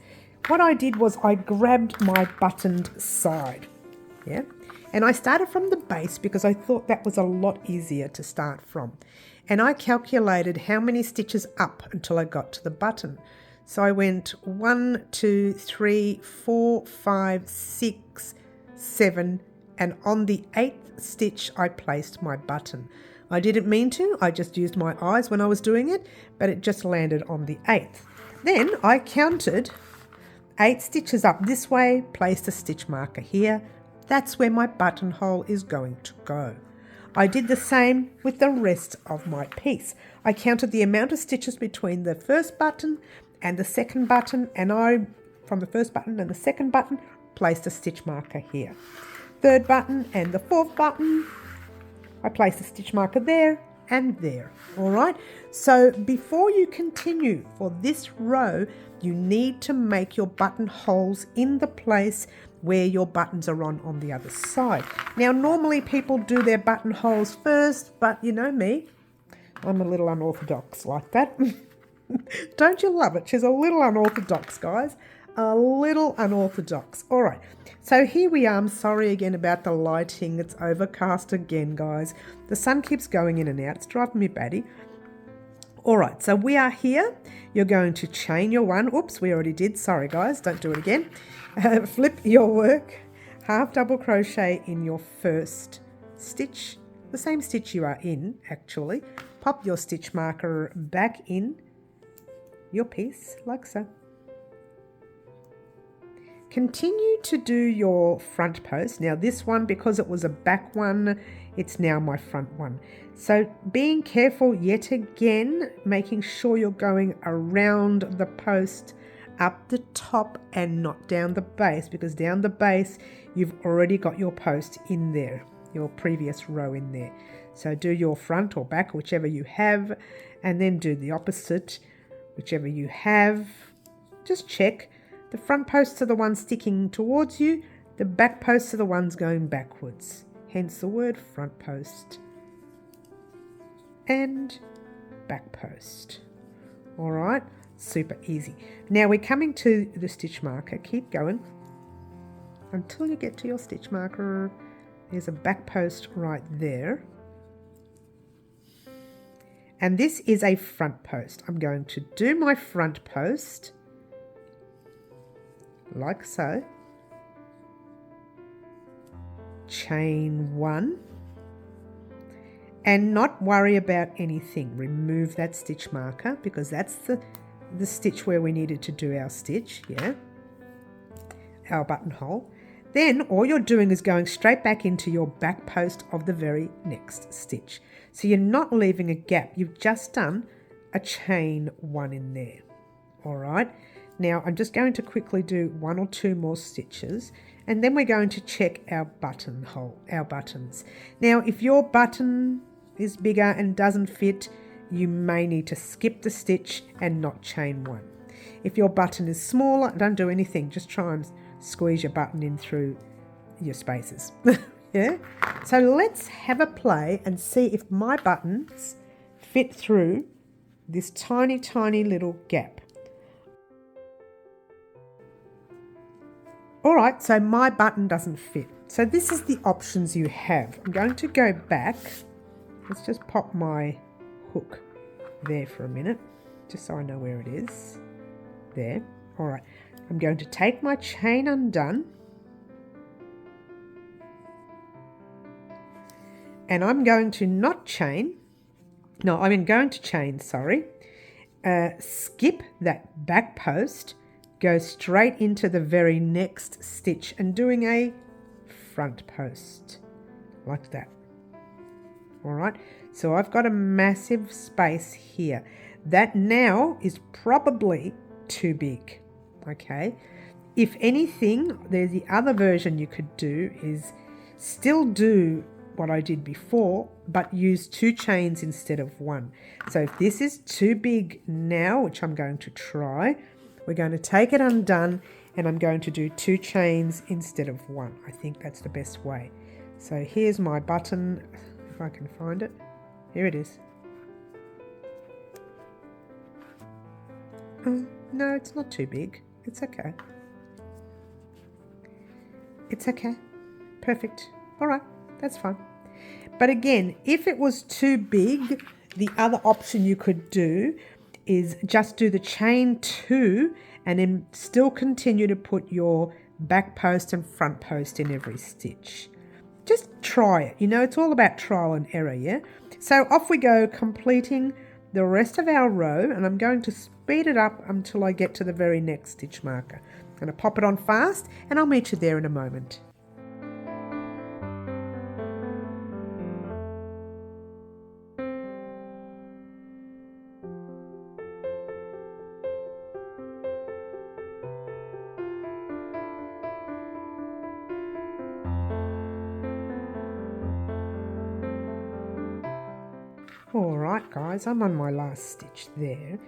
Speaker 1: What I did was I grabbed my buttoned side, yeah, and I started from the base because I thought that was a lot easier to start from. And I calculated how many stitches up until I got to the button. So I went 1, 2, 3, 4, 5, 6, 7, and on the 8th stitch I placed my button. I didn't mean to, I just used my eyes when I was doing it, but it just landed on the 8th. Then I counted 8 stitches up this way, placed a stitch marker here. That's where my buttonhole is going to go. I did the same with the rest of my piece. I counted the amount of stitches between the first button and the second button, and I, from the first button and the second button, placed a stitch marker here. Third button and the fourth button, I placed a stitch marker there and there. All right, so before you continue for this row, you need to make your buttonholes in the place where your buttons are on the other side. Now, normally people do their buttonholes first, but you know me, I'm a little unorthodox like that. Don't you love it? She's a little unorthodox, guys. A little unorthodox. All right, so here we are. I'm sorry again about the lighting. It's overcast again, guys. The sun keeps going in and out. It's driving me batty. All right, so we are here. You're going to chain your one. Oops, we already did. Sorry, guys. Don't do it again. Flip your work. Half double crochet in your first stitch. The same stitch you are in, actually. Pop your stitch marker back in your piece, like so. Continue to do your front post. Now this one, because it was a back one, it's now my front one. So being careful yet again, making sure you're going around the post up the top and not down the base, because down the base you've already got your post in there, your previous row in there. So do your front or back, whichever you have, and then do the opposite, whichever you have. Just check. The front posts are the ones sticking towards you, the back posts are the ones going backwards. Hence the word front post and back post. All right, super easy. Now we're coming to the stitch marker. Keep going until you get to your stitch marker. There's a back post right there. And this is a front post. I'm going to do my front post like so. Chain one. And not worry about anything. Remove that stitch marker because that's the stitch where we needed to do our stitch, yeah? Our buttonhole. Then all you're doing is going straight back into your back post of the very next stitch. So you're not leaving a gap. You've just done a chain one in there. All right. Now I'm just going to quickly do 1 or 2 more stitches and then we're going to check our buttonhole, our buttons. Now if your button is bigger and doesn't fit, you may need to skip the stitch and not chain one. If your button is smaller, don't do anything. Just try and squeeze your button in through your spaces. Yeah. So let's have a play and see if my buttons fit through this tiny, tiny little gap. All right, so my button doesn't fit. So this is the options you have. I'm going to go back. Let's just pop my hook there for a minute, just so I know where it is. There. All right. I'm going to take my chain undone. And I'm going to not chain. No, I'm going to chain, sorry. Skip that back post. Go straight into the very next stitch and doing a front post like that. All right, so I've got a massive space here. That now is probably too big, okay? If anything, there's the other version you could do is still do what I did before, but use 2 chains instead of 1. So if this is too big now, which I'm going to try, we're going to take it undone and I'm going to do 2 chains instead of 1. I think that's the best way. So here's my button, if I can find it. Here it is. No, it's not too big. It's okay. It's okay. Perfect. All right, that's fine. But again, if it was too big, the other option you could do is just do the chain 2 and then still continue to put your back post and front post in every stitch. Just try it. You know, it's all about trial and error, yeah? So off we go, completing the rest of our row, and I'm going to speed it up until I get to the very next stitch marker. I'm going to pop it on fast, and I'll meet you there in a moment. Alright guys, I'm on my last stitch there,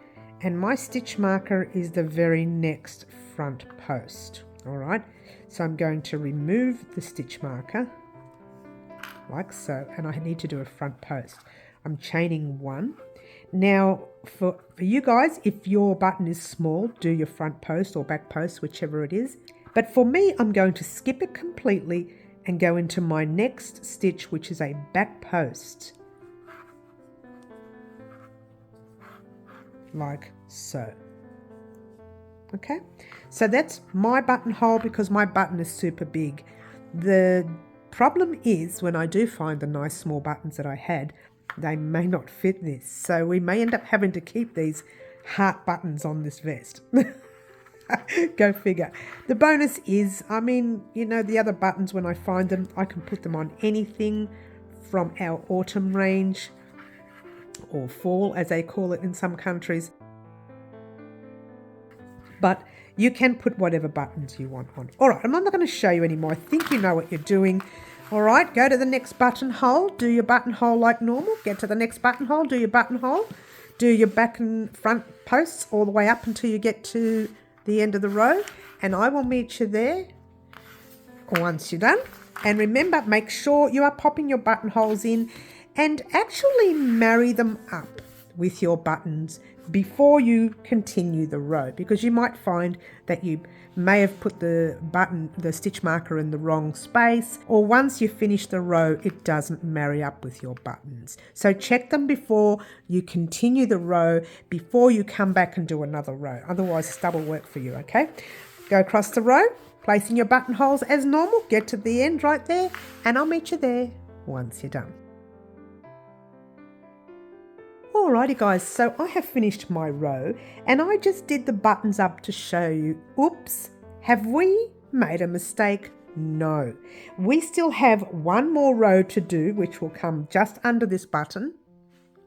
Speaker 1: and my stitch marker is the very next front post. Alright, so I'm going to remove the stitch marker like so, and I need to do a front post. I'm chaining 1. Now for you guys, if your button is small, do your front post or back post, whichever it is. But for me, I'm going to skip it completely and go into my next stitch, which is a back post. Like so. Okay, so that's my buttonhole because my button is super big. The problem is when I do find the nice small buttons that I had, they may not fit this, so we may end up having to keep these heart buttons on this vest. Go figure. The bonus is, I mean, you know, the other buttons, when I find them, I can put them on anything from our autumn range, or fall as they call it in some countries, but you can put whatever buttons you want on. All right, I'm not going to show you anymore. I think you know what you're doing. All right, go to the next buttonhole, do your buttonhole like normal, get to the next buttonhole, do your buttonhole, do your back and front posts all the way up until you get to the end of the row, and I will meet you there once you're done. And remember, make sure you are popping your buttonholes in and actually marry them up with your buttons before you continue the row, because you might find that you may have put the stitch marker in the wrong space, or once you finish the row it doesn't marry up with your buttons. So check them before you continue the row, before you come back and do another row, otherwise it's double work for you. Okay, go across the row, placing your buttonholes as normal, get to the end right there, and I'll meet you there once you're done. Alrighty guys, so I have finished my row and I just did the buttons up to show you. Oops, have we made a mistake? No. We still have one more row to do, which will come just under this button.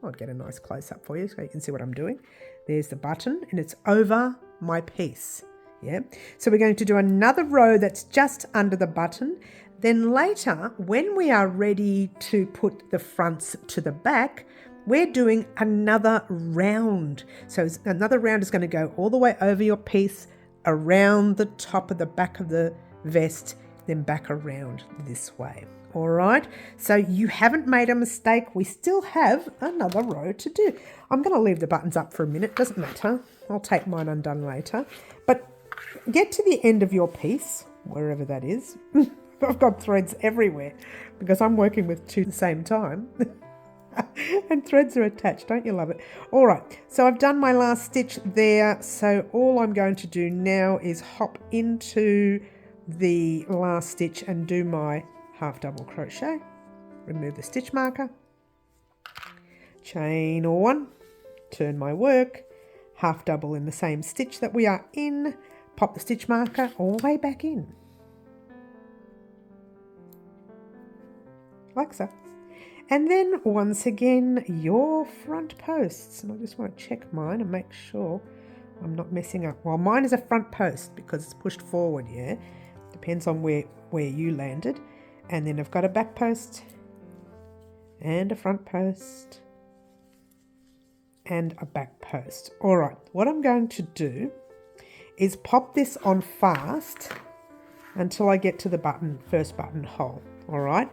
Speaker 1: I'll get a nice close up for you so you can see what I'm doing. There's the button and it's over my piece. Yeah. So we're going to do another row that's just under the button. Then later, when we are ready to put the fronts to the back, we're doing another round. So another round is going to go all the way over your piece, around the top of the back of the vest, then back around this way. All right, so you haven't made a mistake. We still have another row to do. I'm going to leave the buttons up for a minute, doesn't matter. I'll take mine undone later. But get to the end of your piece, wherever that is. I've got threads everywhere because I'm working with two at the same time. And threads are attached, don't you love it? All right, so I've done my last stitch there, so all I'm going to do now is hop into the last stitch and do my half double crochet, remove the stitch marker, chain 1, turn my work, half double in the same stitch that we are in, pop the stitch marker all the way back in, like so. And then once again, your front posts. And I just want to check mine and make sure I'm not messing up. Well, mine is a front post because it's pushed forward, yeah? Depends on where you landed. And then I've got a back post and a front post and a back post. All right, what I'm going to do is pop this on fast until I get to the first buttonhole, all right?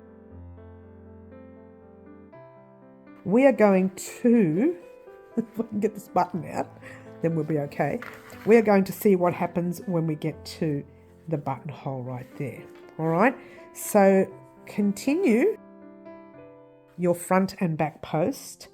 Speaker 1: We are going to, if I can get this button out, then we'll be okay. We are going to see what happens when we get to the buttonhole right there. All right, so continue your front and back post.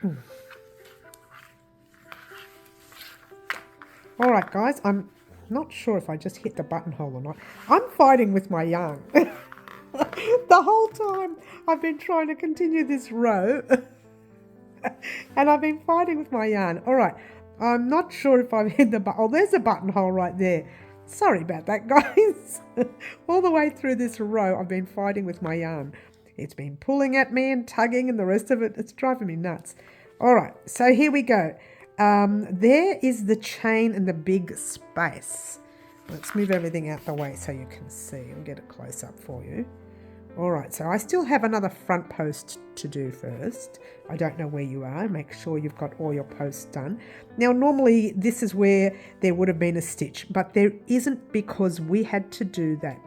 Speaker 1: All right, guys, I'm not sure if I just hit the buttonhole or not. I'm fighting with my yarn. The whole time I've been trying to continue this row and I've been fighting with my yarn. All right, I'm not sure if I've hit the button. Oh, there's a buttonhole right there. Sorry about that, guys. All the way through this row, I've been fighting with my yarn. It's been pulling at me and tugging and the rest of it. It's driving me nuts. All right, so here we go. There is the chain and the big space. Let's move everything out the way so you can see. I'll get it close up for you. All right, so I still have another front post to do first. I don't know where you are. Make sure you've got all your posts done. Now, normally this is where there would have been a stitch, but there isn't because we had to do that,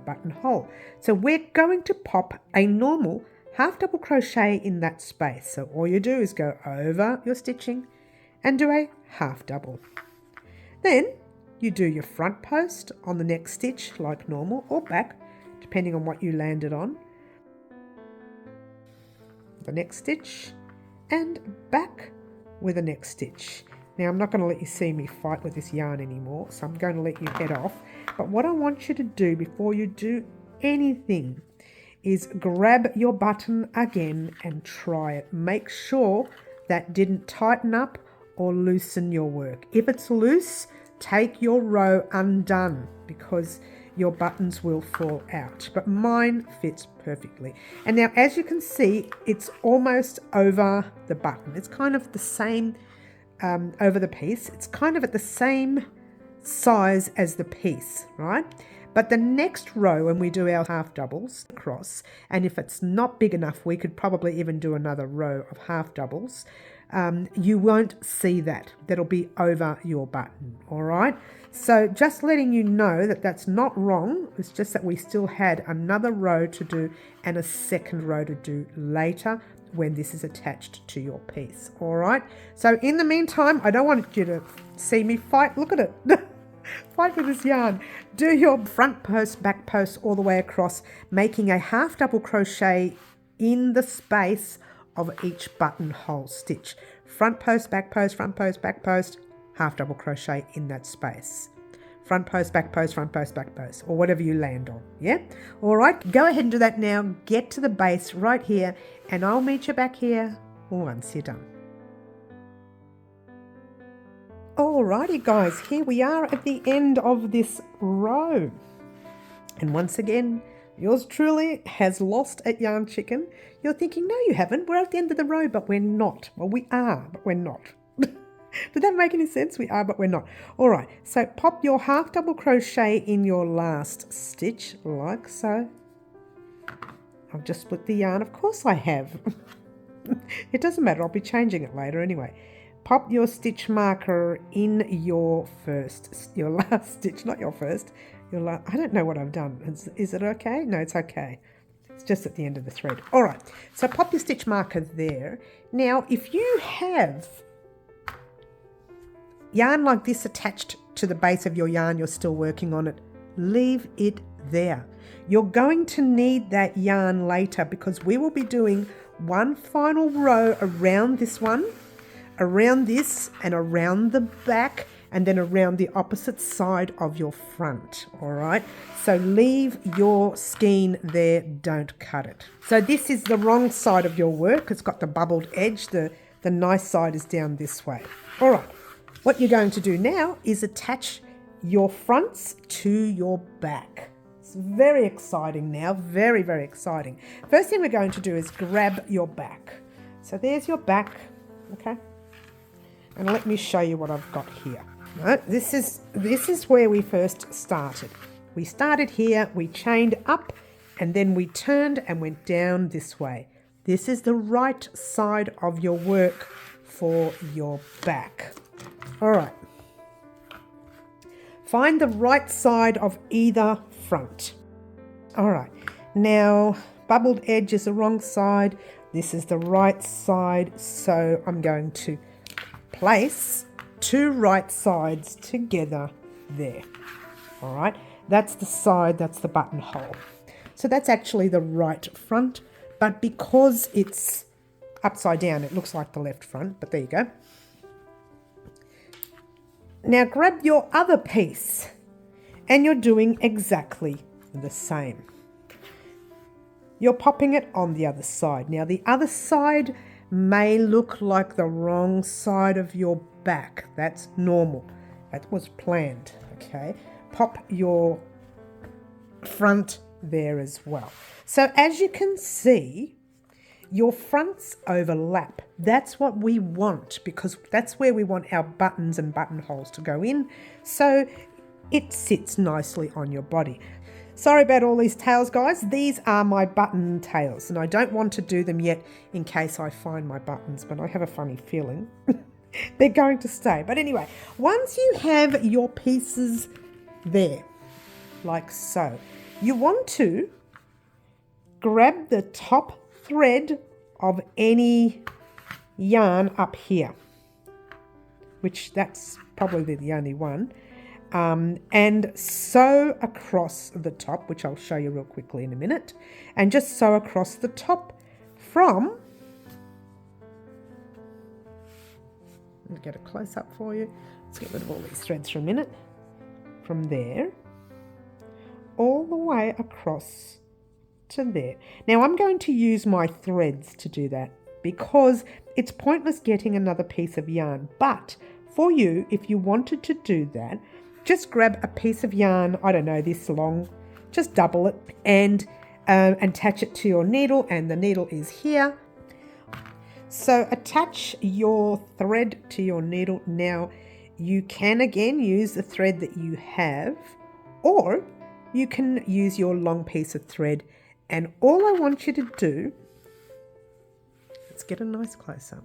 Speaker 1: buttonhole. So we're going to pop a normal half double crochet in that space. So all you do is go over your stitching and do a half double. Then you do your front post on the next stitch like normal, or back, depending on what you landed on. The next stitch and back with the next stitch. Now I'm not going to let you see me fight with this yarn anymore, so I'm going to let you head off. But what I want you to do before you do anything is grab your button again and try it. Make sure that didn't tighten up or loosen your work. If it's loose, take your row undone because your buttons will fall out. But mine fits perfectly. And now, as you can see, it's almost over the button. It's kind of the same over the piece. It's kind of at the same size as the piece, right? But the next row, when we do our half doubles across, and if it's not big enough, we could probably even do another row of half doubles. You won't see that. That'll be over your button, all right? So just letting you know that that's not wrong. It's just that we still had another row to do and a second row to do later when this is attached to your piece, all right? So in the meantime, I don't want you to see me fight. Look at it. Fight with this yarn. Do your front post, back post all the way across, making a half double crochet in the space of each buttonhole stitch. Front post, back post, front post, back post, half double crochet in that space. Front post, back post, front post, back post, or whatever you land on, yeah? All right, go ahead and do that now. Get to the base right here, and I'll meet you back here once you're done. Alrighty guys, here we are at the end of this row. And once again, yours truly has lost at Yarn Chicken. You're thinking, no you haven't, we're at the end of the row, but we're not. Well, we are, but we're not. Did that make any sense? We are, but we're not. Alright, so pop your half double crochet in your last stitch, like so. I've just split the yarn, of course I have. It doesn't matter, I'll be changing it later anyway. Pop your stitch marker in your last stitch, not your first. I don't know what I've done. Is it okay? No, it's okay. It's just at the end of the thread. All right, so pop your stitch marker there. Now, if you have yarn like this attached to the base of your yarn, you're still working on it, leave it there. You're going to need that yarn later because we will be doing one final row around this one, around this and around the back, and then around the opposite side of your front, all right? So leave your skein there, don't cut it. So this is the wrong side of your work. It's got the bubbled edge. The nice side is down this way. All right, what you're going to do now is attach your fronts to your back. It's very exciting now, very, very exciting. First thing we're going to do is grab your back. So there's your back, okay? And let me show you what I've got here. Right, this is where we first started. We started here, we chained up, and then we turned and went down this way. This is the right side of your work for your back. All right. Find the right side of either front. All right. Now, bubbled edge is the wrong side. This is the right side, so I'm going to place two right sides together there. All right, that's the side, that's the buttonhole. So that's actually the right front, but because it's upside down. It looks like the left front, but there you go. Now grab your other piece and you're doing exactly the same. You're popping it on the other side. Now the other side may look like the wrong side of your back. That's normal. That was planned, okay? Pop your front there as well. So as you can see, your fronts overlap. That's what we want, because that's where we want our buttons and buttonholes to go in, so it sits nicely on your body. Sorry about all these tails, guys. These are my button tails, and I don't want to do them yet in case I find my buttons, but I have a funny feeling they're going to stay. But anyway, once you have your pieces there, like so, you want to grab the top thread of any yarn up here, which that's probably the only one, and sew across the top, which I'll show you real quickly in a minute, and just sew across the top from, let me get a close up for you, let's get rid of all these threads for a minute, from there all the way across to there. Now I'm going to use my threads to do that because it's pointless getting another piece of yarn, but for you, if you wanted to do that, just grab a piece of yarn, I don't know, this long, just double it and attach it to your needle, and the needle is here. So attach your thread to your needle. Now you can again use the thread that you have, or you can use your long piece of thread, and all I want you to do, let's get a nice close-up,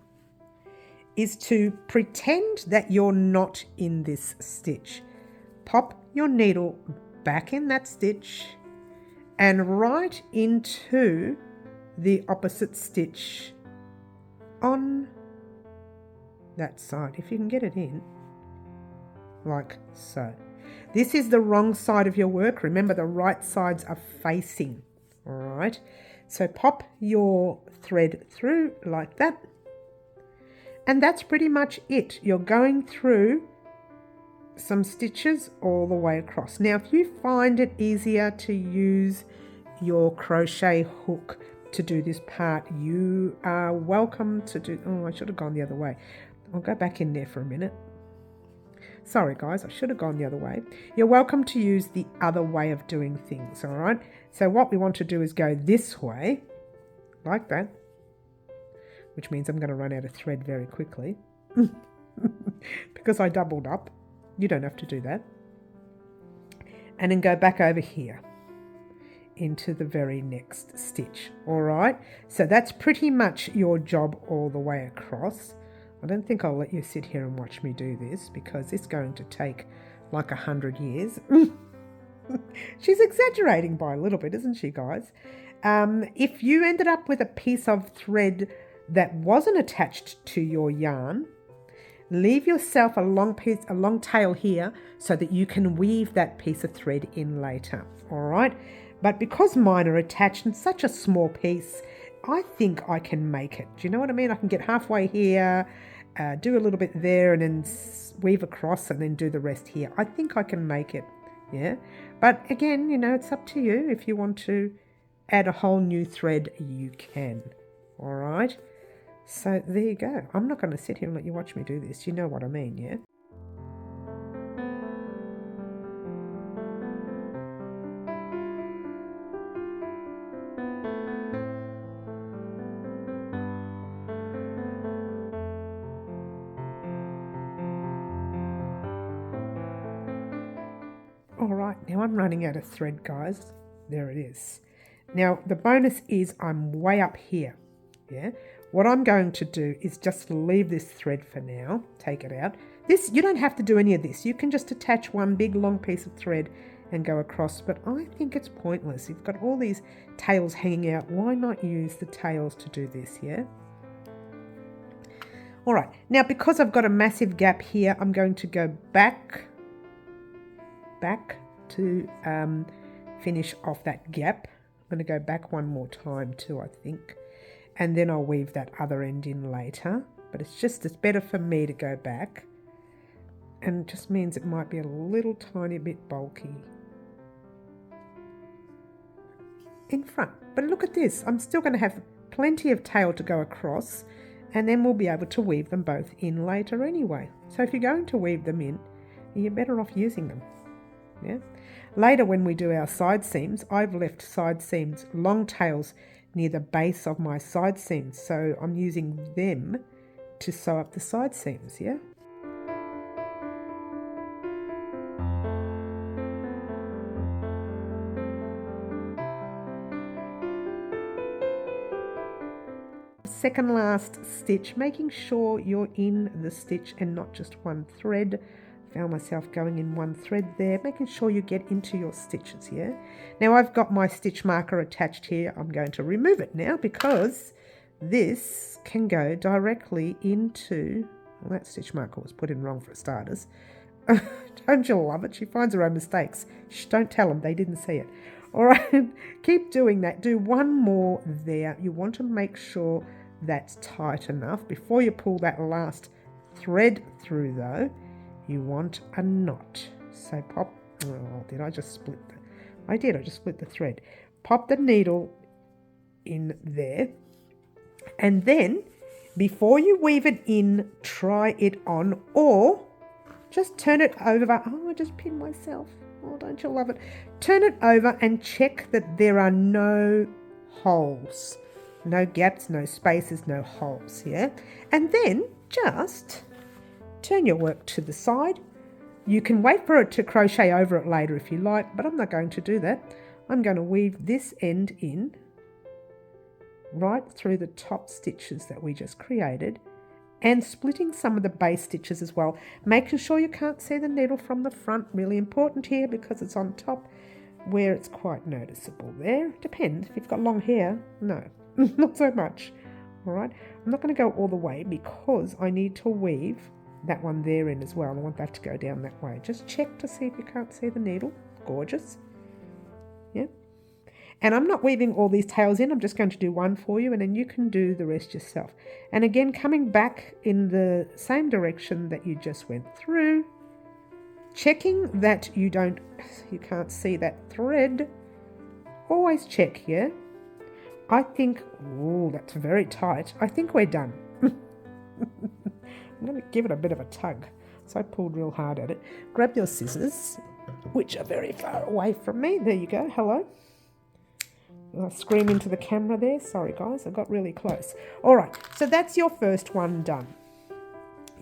Speaker 1: is to pretend that you're not in this stitch. Pop your needle back in that stitch and right into the opposite stitch on that side, if you can get it in, like so. This is the wrong side of your work. Remember, the right sides are facing, all right? So pop your thread through like that, and that's pretty much it. You're going through some stitches all the way across. Now, if you find it easier to use your crochet hook to do this part, you are welcome to do, oh, I should have gone the other way. I'll go back in there for a minute. Sorry guys, I should have gone the other way. You're welcome to use the other way of doing things, all right? So what we want to do is go this way, like that, which means I'm going to run out of thread very quickly because I doubled up. You don't have to do that. And then go back over here into the very next stitch, all right? So that's pretty much your job all the way across. I don't think I'll let you sit here and watch me do this because it's going to take like 100 years. She's exaggerating by a little bit, isn't she, guys? If you ended up with a piece of thread that wasn't attached to your yarn, leave yourself a long tail here so that you can weave that piece of thread in later, all right? But because mine are attached in such a small piece, I think I can make it. Do you know what I mean? I can get halfway here, do a little bit there, and then weave across and then do the rest here. I think I can make it, yeah? But again, you know, it's up to you. If you want to add a whole new thread, you can, all right? So there you go. I'm not going to sit here and let you watch me do this. You know what I mean, yeah? All right, now I'm running out of thread, guys. There it is. Now, the bonus is I'm way up here, yeah? What I'm going to do is just leave this thread for now, take it out. This, you don't have to do any of this. You can just attach one big long piece of thread and go across, but I think it's pointless. You've got all these tails hanging out. Why not use the tails to do this, yeah? All right, now because I've got a massive gap here, I'm going to go back to finish off that gap. I'm going to go back one more time too, I think. and then I'll weave that other end in later. But it's better for me to go back, and it just means it might be a little tiny bit bulky in front. But look at this, I'm still going to have plenty of tail to go across, and then we'll be able to weave them both in later anyway. So if you're going to weave them in, you're better off using them. Yeah. Later when we do our side seams, I've left side seams, long tails near the base of my side seams, so I'm using them to sew up the side seams. Yeah. Second last stitch, making sure you're in the stitch and not just one thread. Found myself going in one thread there, making sure you get into your stitches. Yeah. Now I've got my stitch marker attached here. I'm going to remove it now because this can go directly into, well, that stitch marker was put in wrong for starters. Don't you love it? She finds her own mistakes. Shh, don't tell them, they didn't see it. All right, keep doing that. Do one more there. You want to make sure that's tight enough. Before you pull that last thread through though, you want a knot. So pop, oh, did I just split the, I did, I just split the thread. Pop the needle in there, and then before you weave it in, try it on, or just turn it over. Oh, I just pinned myself. Oh, don't you love it? Turn it over and check that there are no holes. No gaps, no spaces, no holes, yeah? And then just turn your work to the side. You can wait for it to crochet over it later if you like, but I'm not going to do that. I'm going to weave this end in right through the top stitches that we just created, and splitting some of the base stitches as well, making sure you can't see the needle from the front. Really important here because it's on top where it's quite noticeable there. Depends, if you've got long hair, no, not so much. All right, I'm not going to go all the way because I need to weave that one there in as well. I want that to go down that way. Just check to see if you can't see the needle. Gorgeous. Yeah. And I'm not weaving all these tails in, I'm just going to do one for you, and then you can do the rest yourself. And again, coming back in the same direction that you just went through, checking that you can't see that thread. Always check, yeah? I think, oh, that's very tight. I think we're done. I'm going to give it a bit of a tug. So I pulled real hard at it. Grab your scissors, which are very far away from me. There you go, hello. I'll scream into the camera there. Sorry guys, I got really close. All right, so that's your first one done.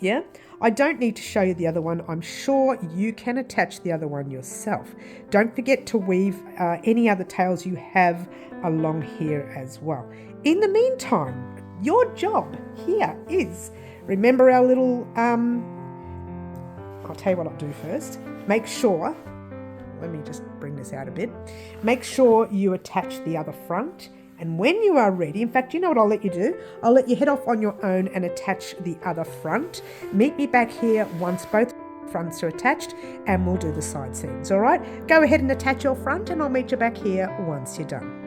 Speaker 1: Yeah, I don't need to show you the other one. I'm sure you can attach the other one yourself. Don't forget to weave any other tails you have along here as well. In the meantime, your job here is, remember our little, I'll tell you what I'll do first. Make sure, let me just bring this out a bit. Make sure you attach the other front. And when you are ready, in fact, you know what I'll let you do? I'll let you head off on your own and attach the other front. Meet me back here once both fronts are attached and we'll do the side seams, all right? Go ahead and attach your front and I'll meet you back here once you're done.